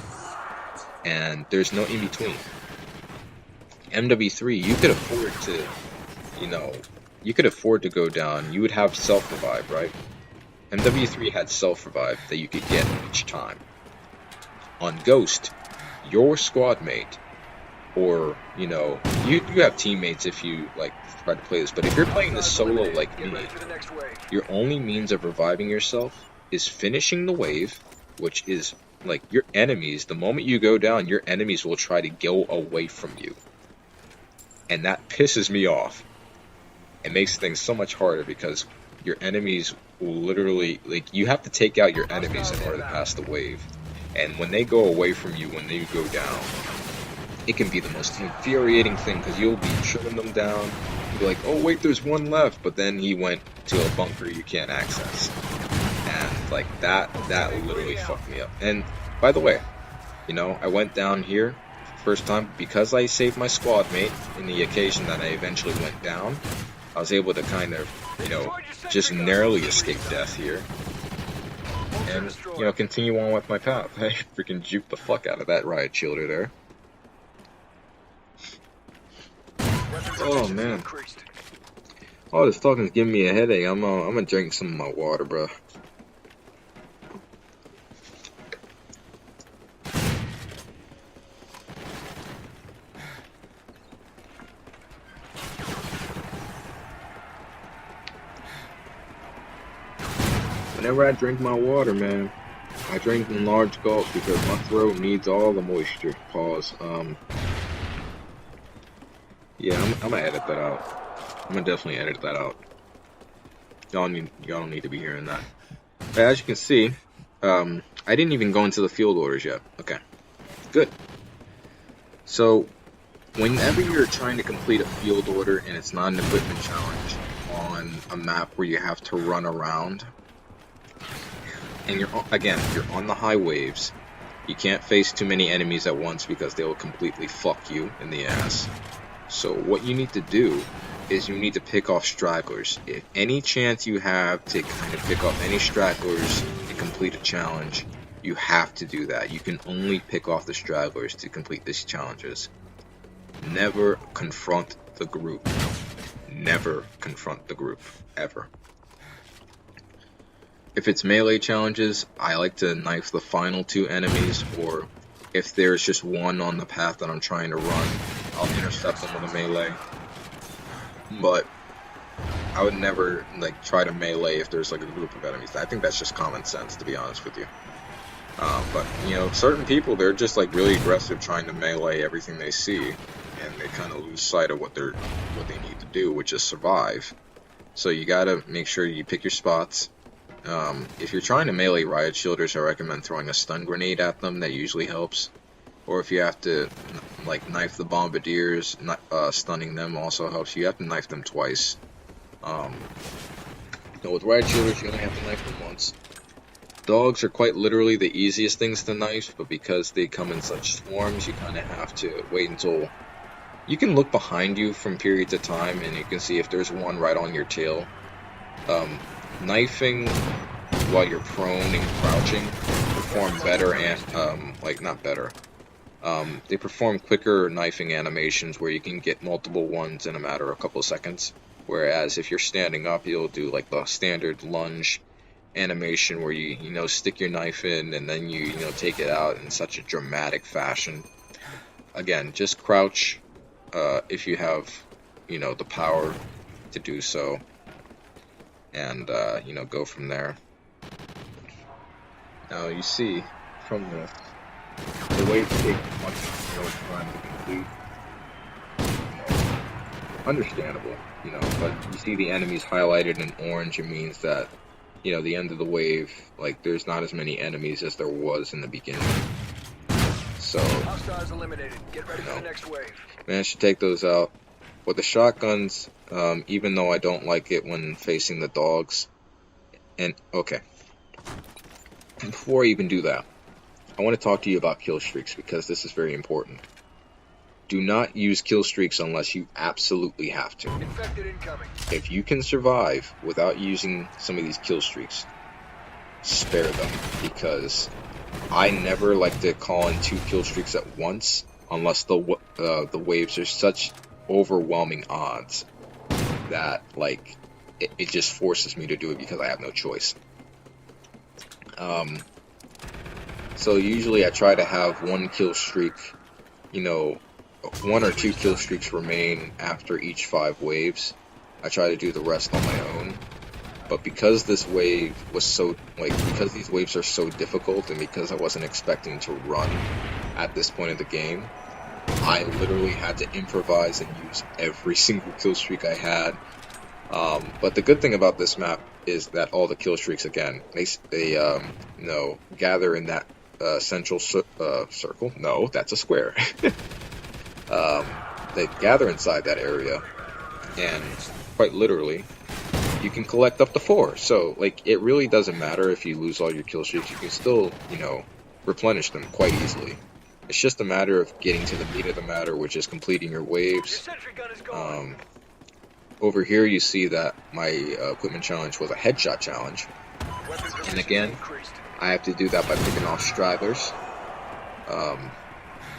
And there's no in-between. MW3, you could afford to, you know, you could afford to go down. You would have self-revive, right? MW3 had self-revive that you could get each time. On Ghost, your squad mate, or, you know, you have teammates if you, like, try to play this, but if you're playing this solo like me, your only means of reviving yourself is finishing the wave, which is, like, your enemies, the moment you go down, your enemies will try to go away from you. And that pisses me off. It makes things so much harder because your enemies will literally, like, you have to take out your enemies in order to pass the wave. And when they go away from you, when they go down, it can be the most infuriating thing because you'll be trimming them down. You'll be like, oh wait, there's one left, but then he went to a bunker you can't access. And like that literally fucked me up. And by the way, you know, I went down here first time because I saved my squad mate in the occasion that I eventually went down. I was able to kind of, you know, just narrowly escape death here. And, you know, continue on with my path. I freaking juked the fuck out of that riot shielder there. Oh man, all this talking is giving me a headache. I'm gonna drink some of my water, bro. Whenever I drink my water, man, I drink in large gulps because my throat needs all the moisture. Pause. Yeah, I'm gonna edit that out. I'm gonna definitely edit that out. Y'all don't need to be hearing that. But as you can see, I didn't even go into the field orders yet. Okay, good. So, whenever you're trying to complete a field order and it's not an equipment challenge on a map where you have to run around, and you're on the high waves, you can't face too many enemies at once because they will completely fuck you in the ass. So what you need to do is you need to pick off stragglers. If any chance you have to kind of pick off any stragglers and complete a challenge, you have to do that. You can only pick off the stragglers to complete these challenges. Never confront the group. Never confront the group, ever. If it's melee challenges, I like to knife the final two enemies, or if there's just one on the path that I'm trying to run, I'll intercept them with a melee. But I would never like try to melee if there's like a group of enemies. I think that's just common sense, to be honest with you. But you know, certain people, they're just like really aggressive trying to melee everything they see, and they kind of lose sight of what they need to do, which is survive. So you gotta make sure you pick your spots. If you're trying to melee riot shielders, I recommend throwing a stun grenade at them. That usually helps. Or if you have to like knife the bombardiers, stunning them also helps. You have to knife them twice. With riot shielders, you only have to knife them once. Dogs are quite literally the easiest things to knife, but because they come in such swarms, you kind of have to wait until... You can look behind you from period to time, and you can see if there's one right on your tail. Knifing while you're prone and crouching perform better and, not better. They perform quicker knifing animations where you can get multiple ones in a matter of a couple of seconds. Whereas if you're standing up, you'll do like the standard lunge animation where you stick your knife in and then you take it out in such a dramatic fashion. Again, just crouch if you have the power to do so, and go from there. Now you see from the way to take much more time to complete. Understandable, but you see the enemies highlighted in orange. It means that the end of the wave, like, there's not as many enemies as there was in the beginning. So hostiles eliminated. Get ready for the next wave. Managed to take those out with the shotguns, even though I don't like it when facing the dogs. And okay, before I even do that, I want to talk to you about kill streaks, because this is very important. Do not use kill streaks unless you absolutely have to. Infected incoming. If you can survive without using some of these kill streaks, spare them, because I never like to call in 2 kill streaks at once unless the waves are such overwhelming odds that it just forces me to do it because I have no choice. So usually I try to have 1 kill streak, 1 or 2 kill streaks remain after each 5 waves. I try to do the rest on my own. But because this wave was because these waves are so difficult, and because I wasn't expecting to run at this point of the game, I literally had to improvise and use every single kill streak I had. But the good thing about this map is that all the kill streaks, again, they gather in that central circle. No, that's a square. They gather inside that area, and quite literally, you can collect up to 4. So, it really doesn't matter if you lose all your kill streaks. You can still, replenish them quite easily. It's just a matter of getting to the meat of the matter, which is completing your waves. Over here, you see that my equipment challenge was a headshot challenge. And again, I have to do that by picking off stragglers.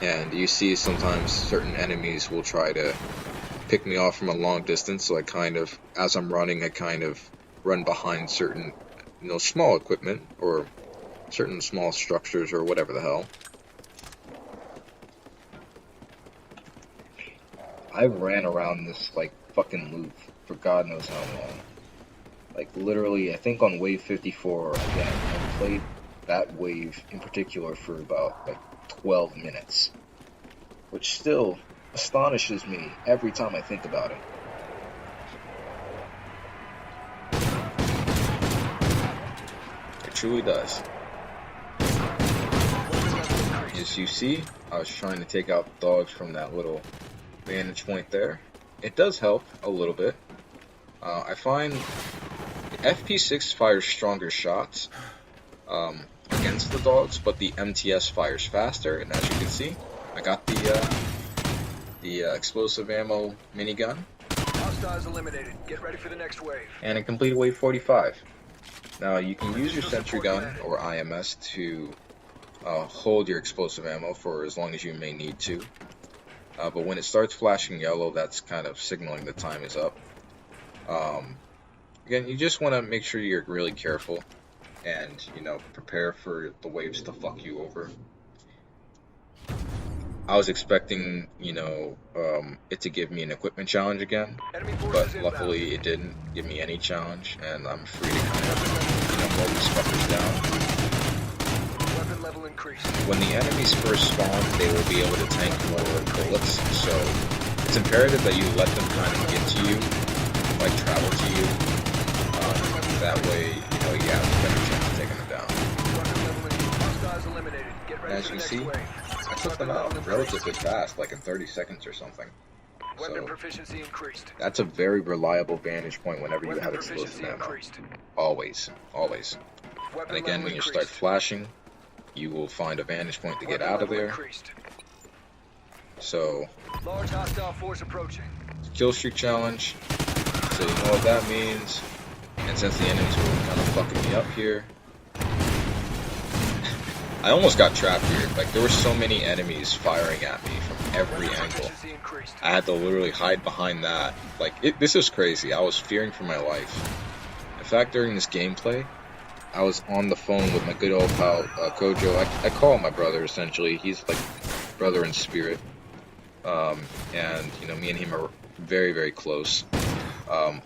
And you see sometimes certain enemies will try to pick me off from a long distance, so I kind of, as I'm running, I kind of run behind certain, small equipment, or certain small structures, or whatever the hell. I ran around this, like, fucking loop for God knows how long. Like, literally, I think on wave 54, again, I played that wave in particular for about, like, 12 minutes. Which still astonishes me every time I think about it. It truly does. As you see, I was trying to take out dogs from that little vantage point there. It does help a little bit. I find FP6 fires stronger shots against the dogs, but the MTS fires faster, and as you can see, I got the explosive ammo minigun. Hostiles eliminated. Get ready for the next wave. And it completed wave 45. Now you can use your sentry gun or IMS to hold your explosive ammo for as long as you may need to. But when it starts flashing yellow, that's kind of signaling the time is up. Again, you just want to make sure you're really careful and, prepare for the waves to fuck you over. I was expecting, it to give me an equipment challenge again, but luckily it didn't give me any challenge, and I'm free to kind of, mow these fuckers down. Weapon level increased. When the enemies first spawn, they will be able to tank more bullets, so it's imperative that you let them kind of get to you, like travel to you. That way, you have a better chance of taking them down. Hostiles eliminated. Get ready As for you the next see, wave. I took them out relatively fast, like in 30 seconds or something. Weapon So proficiency increased. that's a very reliable vantage point whenever you Weapon have explosive proficiency ammo. increased. Always, always. Weapon And again, level when you increased. start flashing, you will find a vantage point to get Weapon out of level there. increased. So, Large hostile force approaching. kill streak challenge. So you know what that means. And since the enemies were kind of fucking me up here, I almost got trapped here. Like, there were so many enemies firing at me from every angle. Proficiency increased. I had to literally hide behind that. Like, this was crazy. I was fearing for my life. In fact, during this gameplay, I was on the phone with my good old pal, Kojo. I call him my brother, essentially. He's like brother in spirit. And, me and him are very, very close.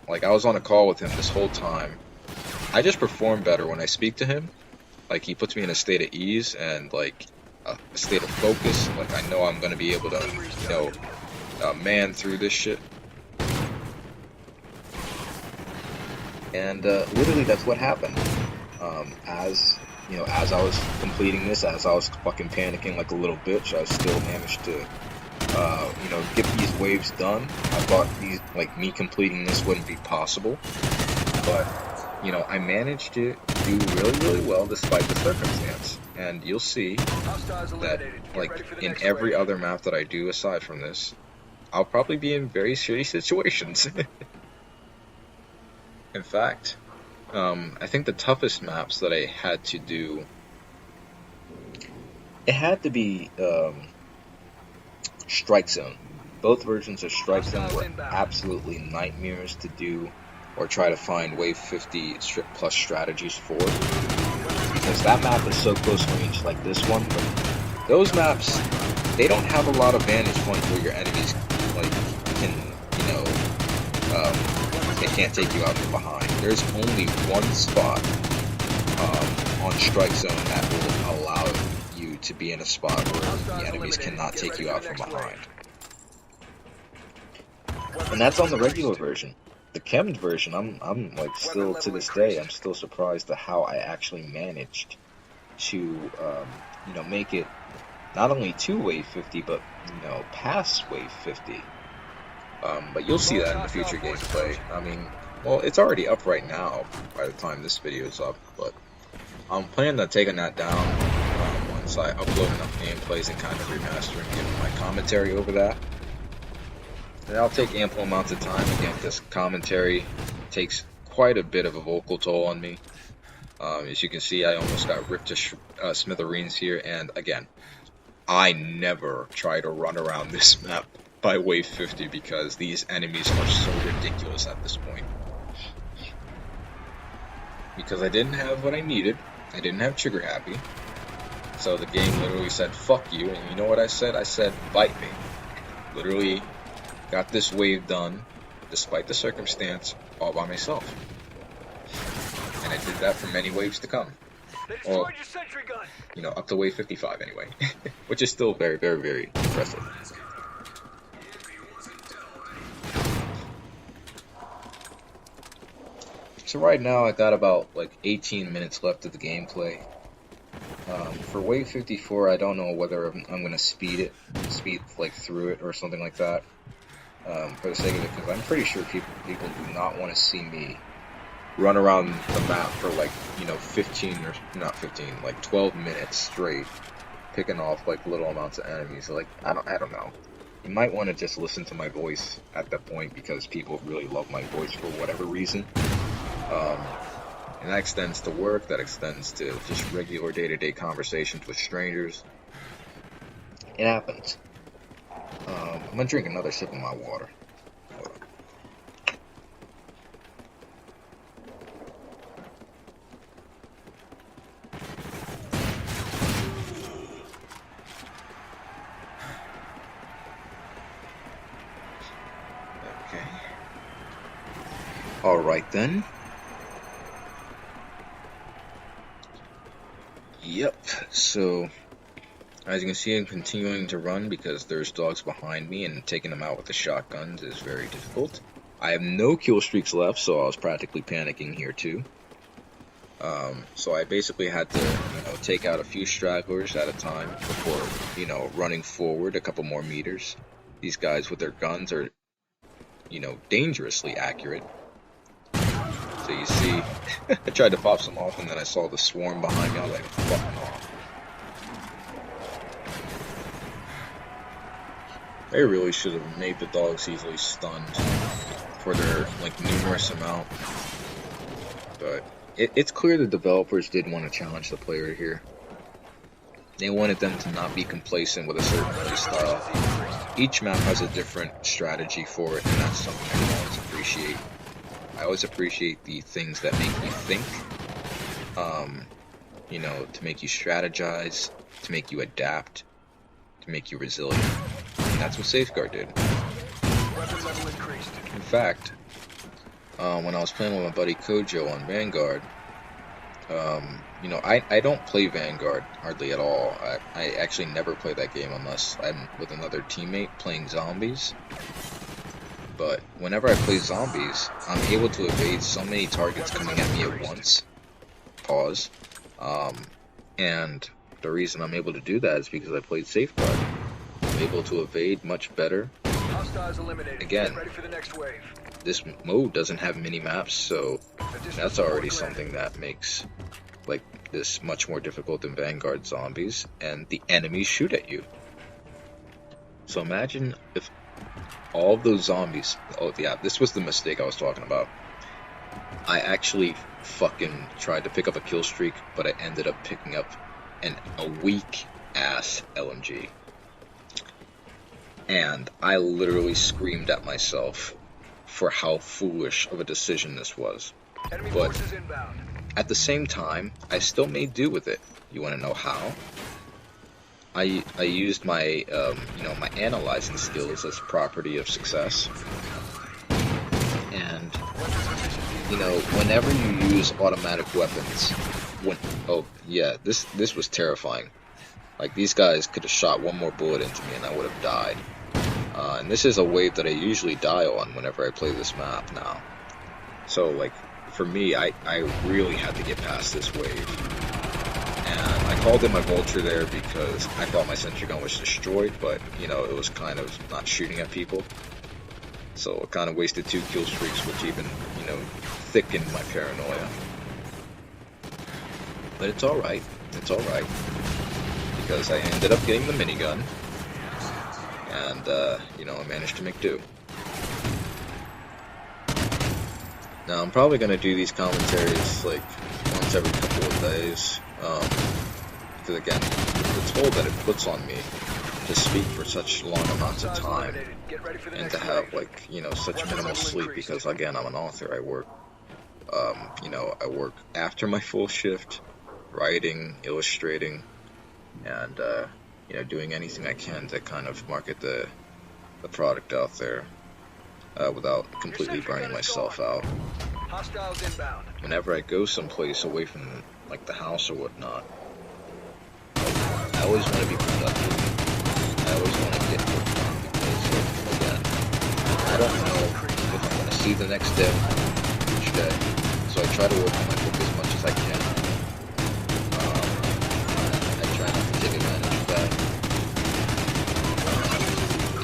Like, I was on a call with him this whole time. I just perform better when I speak to him. Like, he puts me in a state of ease and, like, a state of focus. Like, I know I'm going to be able to, man through this shit. And, literally, that's what happened. As I was completing this, as I was fucking panicking like a little bitch, I still managed to, get these waves done. I thought me completing this wouldn't be possible. But, I managed to do really, really well despite the circumstance. And you'll see that, like, in every other map that I do aside from this, I'll probably be in very shitty situations. In fact, I think the toughest maps that I had to do, it had to be Strike Zone. Both versions of Strike Zone were absolutely nightmares to do or try to find Wave 50 Strip Plus strategies for. Because that map is so close range like this one, but those maps, they don't have a lot of vantage points where your enemies, like, can, they can't take you out from behind. There's only one spot on Strike Zone that will allow you to be in a spot where the enemies cannot take you out from behind. And that's on the regular version. The chemmed version, I'm like, still to this day, I'm still surprised at how I actually managed to, make it not only to Wave 50, but, past Wave 50. But you'll see that in the future gameplay. I mean, well, it's already up right now by the time this video is up, but I'm planning on taking that down once I upload enough gameplays and kind of remaster and give my commentary over that. And I'll take ample amounts of time. Again, this commentary takes quite a bit of a vocal toll on me. As you can see, I almost got ripped to smithereens here, and again, I never try to run around this map by wave 50 because these enemies are so ridiculous at this point. Because I didn't have what I needed. I didn't have trigger happy. So the game literally said, fuck you. And you know what I said? I said, bite me. Literally got this wave done, despite the circumstance, all by myself. And I did that for many waves to come. They destroyed your sentry gun. You know, up to wave 55 anyway. Which is still very, very, very impressive. So right now I got about like 18 minutes left of the gameplay. For wave 54, I don't know whether I'm going to speed like through it or something like that. For the sake of it, because I'm pretty sure people do not want to see me run around the map for like, you know, 15 or not 15, like 12 minutes straight, picking off like little amounts of enemies. Like I don't know. You might want to just listen to my voice at that point because people really love my voice for whatever reason. And that extends to work, that extends to just regular day-to-day conversations with strangers. It happens. I'm gonna drink another sip of my water. Hold on. Okay. Alright then. Yep, so as you can see, I'm continuing to run because there's dogs behind me, and taking them out with the shotguns is very difficult. I have no kill streaks left, so I was practically panicking here too. So I basically had to, you know, take out a few stragglers at a time before, you know, running forward a couple more meters. These guys with their guns are, you know, dangerously accurate. So you see, I tried to pop some off, and then I saw the swarm behind me. I was like, fucking off. They really should have made the dogs easily stunned for their like numerous amount. But it's clear the developers did want to challenge the player here. They wanted them to not be complacent with a certain play style. Each map has a different strategy for it, and that's something I always appreciate. I always appreciate the things that make you think, you know, to make you strategize, to make you adapt, to make you resilient. And that's what Safeguard did. Weapon level increased. In fact, when I was playing with my buddy Kojo on Vanguard, you know, I don't play Vanguard hardly at all. I actually never play that game unless I'm with another teammate playing zombies. But whenever I play zombies, I'm able to evade so many targets coming at me at once. Pause. And the reason I'm able to do that is because I played Safeguard. I'm able to evade much better. Hostiles eliminated. Again, Get ready for the next wave. this mode doesn't have mini maps, so that's already something that makes like this much more difficult than Vanguard zombies, and the enemies shoot at you. So imagine if all of those zombies, oh yeah, this was the mistake I was talking about. I actually fucking tried to pick up a kill streak, but I ended up picking up a weak ass LMG. And I literally screamed at myself for how foolish of a decision this was. Enemy But forces inbound. at the same time, I still made do with it. You want to know how? I used my you know, my analyzing skills as a property of success. And you know, whenever you use automatic weapons, oh yeah, this was terrifying. Like, these guys could have shot one more bullet into me and I would have died. And this is a wave that I usually die on whenever I play this map now. So like, for me, I really had to get past this wave. And I called in my vulture there because I thought my sentry gun was destroyed, but you know, it was kind of not shooting at people. So I kind of wasted 2 kill streaks, which even, you know, thickened my paranoia. But it's alright. It's alright. Because I ended up getting the minigun. And, you know, I managed to make do. Now, I'm probably going to do these commentaries, like, once every couple of days. Because, again, the toll that it puts on me to speak for such long amounts of Hostiles time eliminated. Get ready for the and next to have wave. like, you know, such Weapon minimal level sleep increased. because again, I'm an author. I work, you know, I work after my full shift, writing, illustrating, and you know, doing anything I can to kind of market the product out there without Your completely sentry burning gun is myself gone. out. Hostiles inbound. Whenever I go someplace away from like the house or whatnot, I always want to be productive. I always want to get work done because, again, I don't know if I'm going to see the next day each day. So I try to work on my book as much as I can. I try not to take advantage of that.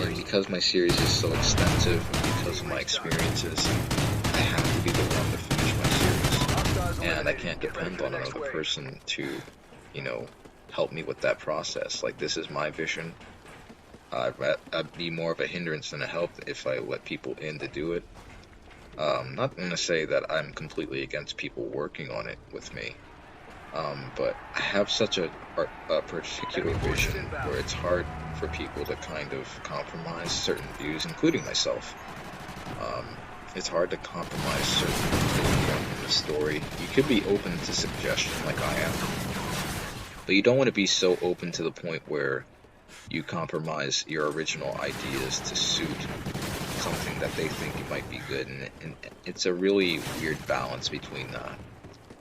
And because my series is so extensive, because of my experiences, I have to be the one to finish my series. And I can't depend on another person to, you know, help me with that process. Like, this is my vision. I'd be more of a hindrance than a help if I let people in to do it. Not going to say that I'm completely against people working on it with me, but I have such a particular vision where it's hard for people to kind of compromise certain views, including myself. It's hard to compromise certain things in the story. You could be open to suggestion like I am, but you don't want to be so open to the point where you compromise your original ideas to suit something that they think might be good, and it's a really weird balance between that.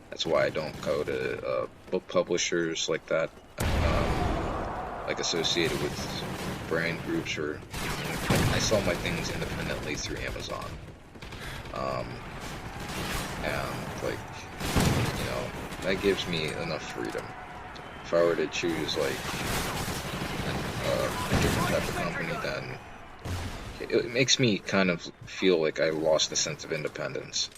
That's why I don't go to book publishers like that, like associated with brand groups, or I sell my things independently through Amazon. And like, you know, that gives me enough freedom. If I were to choose like a different type of company, then it makes me kind of feel like I lost a sense of independence.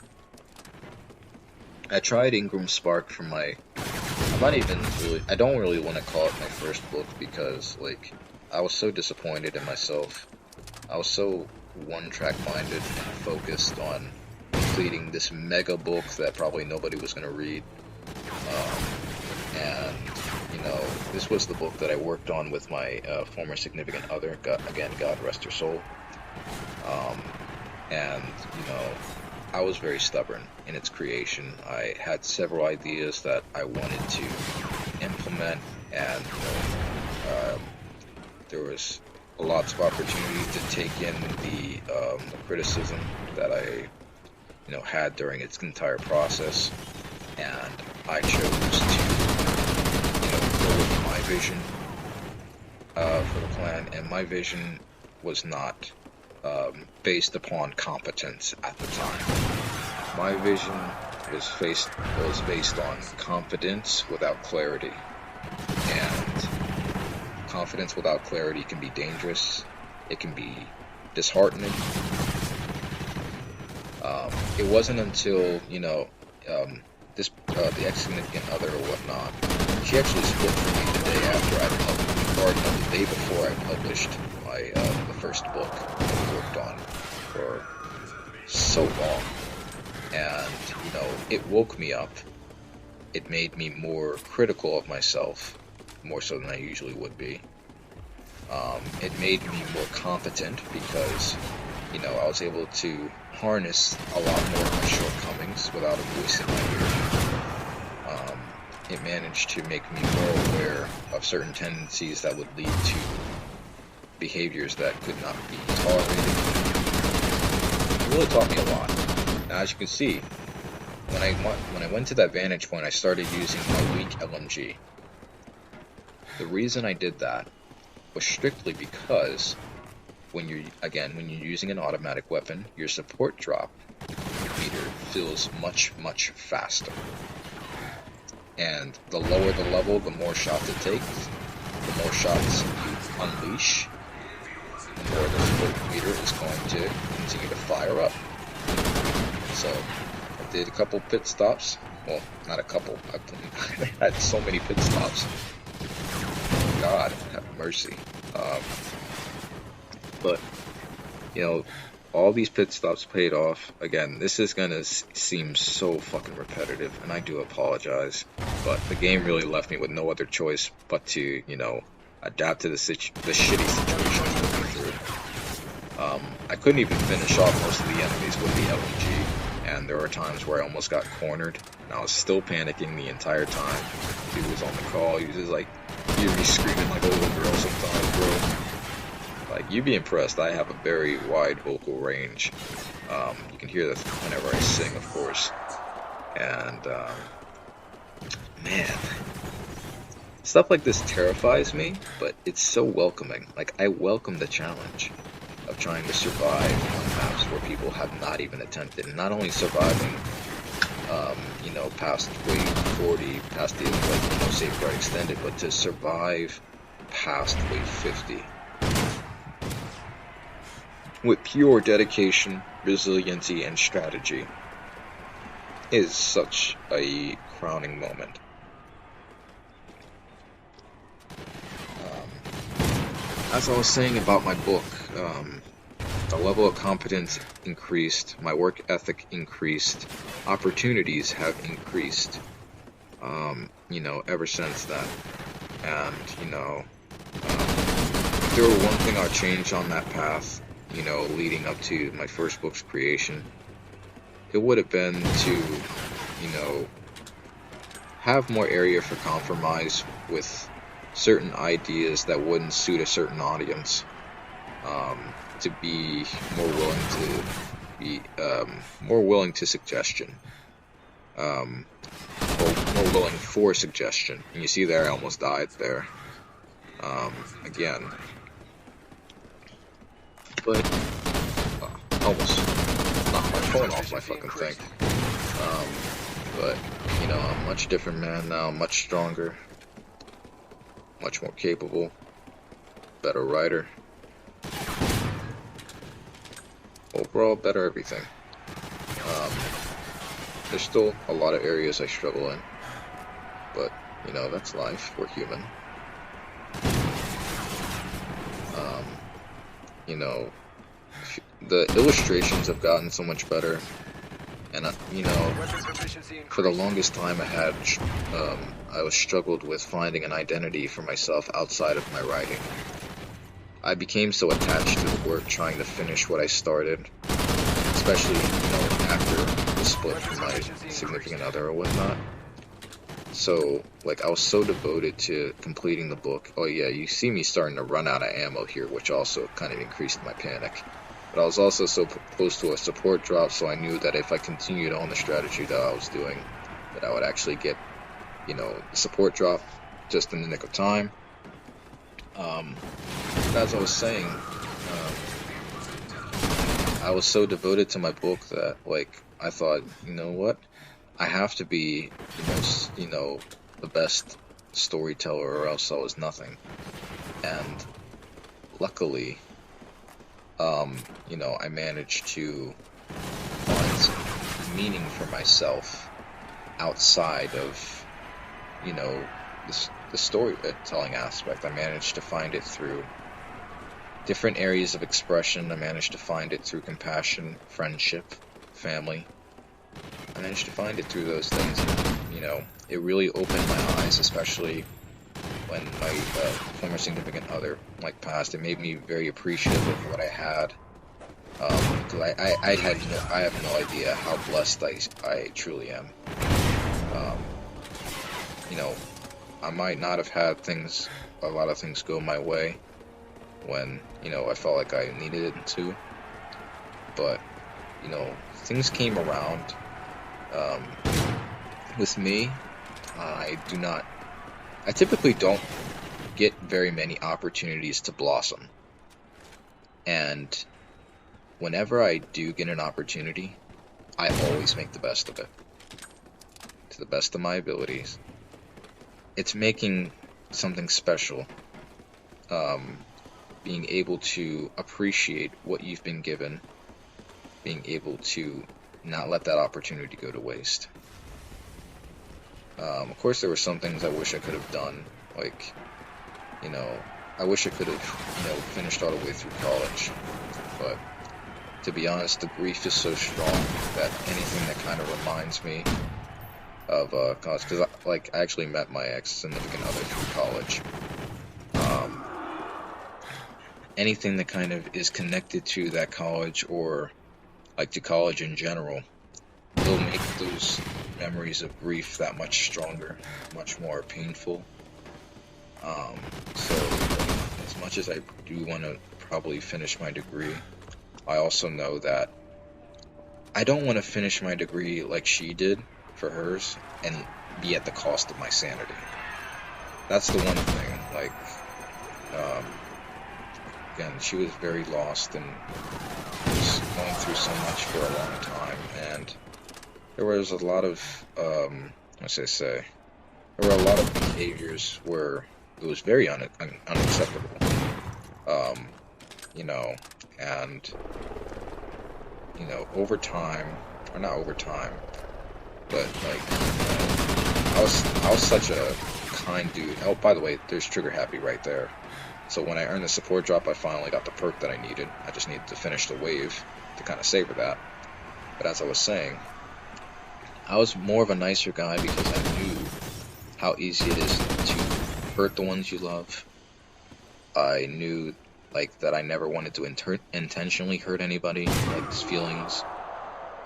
I tried Ingram Spark for my, I don't really want to call it my first book because, like, I was so disappointed in myself. I was so one-track minded and focused on completing this mega book that probably nobody was going to read. And, you know, this was the book that I worked on with my former significant other, God rest her soul. And, you know, I was very stubborn in its creation. I had several ideas that I wanted to implement, and, you know, there was lots of opportunity to take in the criticism that I, you know, had during its entire process, and I chose to, you know, go with my vision for the plan, and my vision was not based upon competence at the time. My vision was based on confidence without clarity, and confidence without clarity can be dangerous. It can be disheartening. It wasn't until, you know, the ex-significant other or whatnot, she actually split from me the day after I published, or no, the day before I published my the first book I worked on for so long, and, you know, it woke me up. It made me more critical of myself, more so than I usually would be. It made me more competent because, you know, I was able to harness a lot more of my shortcomings without a voice in my ear. It managed to make me more aware of certain tendencies that would lead to behaviors that could not be tolerated. It really taught me a lot. Now, as you can see, when I went to that vantage point, I started using my weak LMG. The reason I did that was strictly because when you're using an automatic weapon, your support drop meter fills much, much faster. And the lower the level, the more shots it takes. The more shots you unleash, the more the support meter is going to continue to fire up. So I did a couple pit stops. Well, not a couple. I had so many pit stops. God have mercy. But, you know, all these pit stops paid off. Again, this is gonna seem so fucking repetitive, and I do apologize. But the game really left me with no other choice but to, you know, adapt to the shitty situation I'm going through. I couldn't even finish off most of the enemies with the LMG, and there were times where I almost got cornered, and I was still panicking the entire time. Dude was on the call, he was just like, hear me screaming like a little girl sometimes, bro. Like, you'd be impressed, I have a very wide vocal range. You can hear that whenever I sing, of course. And, man, stuff like this terrifies me, but it's so welcoming. Like, I welcome the challenge of trying to survive on maps where people have not even attempted. And not only surviving, you know, past wave 40, past the, like, you know, Safeguard Extended, but to survive past wave 50. With pure dedication, resiliency, and strategy is such a crowning moment. As I was saying about my book, the level of competence increased, my work ethic increased, opportunities have increased, you know, ever since then. And, you know, if there were one thing I'd change on that path, you know, leading up to my first book's creation, it would have been to, you know, have more area for compromise with certain ideas that wouldn't suit a certain audience, to be more willing to suggestion, or more willing for suggestion. And you see there, I almost died there, again. But, almost knocked my phone off my fucking thing. But, you know, I'm a much different man now, much stronger, much more capable, better writer, overall better everything. There's still a lot of areas I struggle in, but, you know, that's life, we're human. You know, the illustrations have gotten so much better, and you know, for the longest time I was struggled with finding an identity for myself outside of my writing. I became so attached to the work, trying to finish what I started, especially, you know, after the split from my significant other or whatnot. So, like, I was so devoted to completing the book. Oh yeah, you see me starting to run out of ammo here, which also kind of increased my panic. But I was also so close to a support drop, so I knew that if I continued on the strategy that I was doing, that I would actually get, you know, the support drop just in the nick of time. As I was saying, I was so devoted to my book that, like, I thought, you know what? I have to be the best storyteller, or else I was nothing. And luckily, you know, I managed to find some meaning for myself outside of, you know, the storytelling aspect. I managed to find it through different areas of expression. I managed to find it through compassion, friendship, family. I managed to find it through those things, and, you know, it really opened my eyes, especially when my former significant other, like, passed. It made me very appreciative of what I had, because I have no idea how blessed I truly am. You know, I might not have had a lot of things go my way when, you know, I felt like I needed it to, but, you know, things came around. With me, I typically don't get very many opportunities to blossom. And whenever I do get an opportunity, I always make the best of it, to the best of my abilities. It's making something special, being able to appreciate what you've been given, being able to not let that opportunity go to waste. Of course, there were some things I wish I could have done, like, you know, I wish I could have, you know, finished all the way through college, but to be honest, the grief is so strong that anything that kind of reminds me of college, because I actually met my ex-significant other through college, anything that kind of is connected to that college, or like to college in general, it'll make those memories of grief that much stronger, much more painful. So as much as I do want to probably finish my degree, I also know that I don't want to finish my degree like she did for hers and be at the cost of my sanity. That's the one thing. Like, um, again, she was very lost and was going through so much for a long time, and there was a lot of, what should I say? There were a lot of behaviors where it was very unacceptable. Um, you know, and over time, or not over time, but like, I was such a kind dude. Oh, by the way, there's Trigger Happy right there. So when I earned the support drop, I finally got the perk that I needed. I just needed to finish the wave to kind of savor that. But as I was saying, I was more of a nicer guy because I knew how easy it is to hurt the ones you love. I knew like that I never wanted to intentionally hurt anybody, like feelings,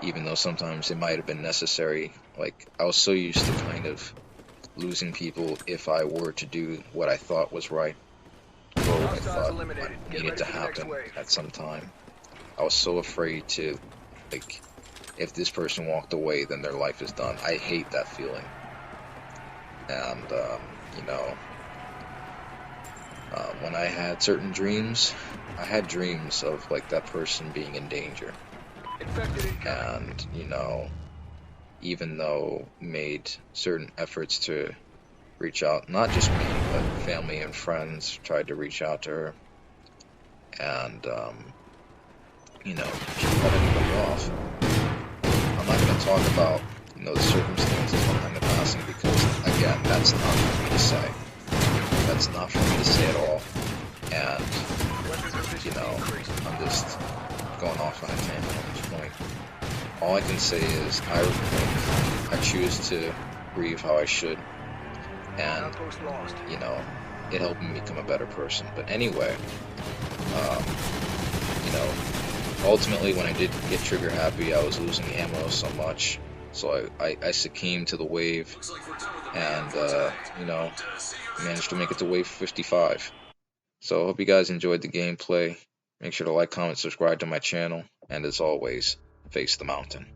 even though sometimes it might have been necessary. Like, I was so used to kind of losing people if I were to do what I thought was right, or what I Hostiles thought eliminated. Get needed ready to for the next happen wave. at some time. I was so afraid to, like, if this person walked away, then their life is done. I hate that feeling. And, you know, when I had certain dreams, I had dreams of, like, that person being in danger. Infected incoming. And, even though made certain efforts to reach out, not just me, but family and friends tried to reach out to her, and, she cut everybody off. I'm not going to talk about, the circumstances behind the passing because, again, that's not for me to say. That's not for me to say at all. And, I'm just going off on a tangent at this point. All I can say is I choose to grieve how I should, and, Outpost lost. it helped me become a better person. But anyway, um, ultimately when I did get trigger happy, I was losing ammo so much, so I succumbed to the wave, and, managed to make it to wave 55. So I hope you guys enjoyed the gameplay. Make sure to like, comment, subscribe to my channel, and as always, face the mountain.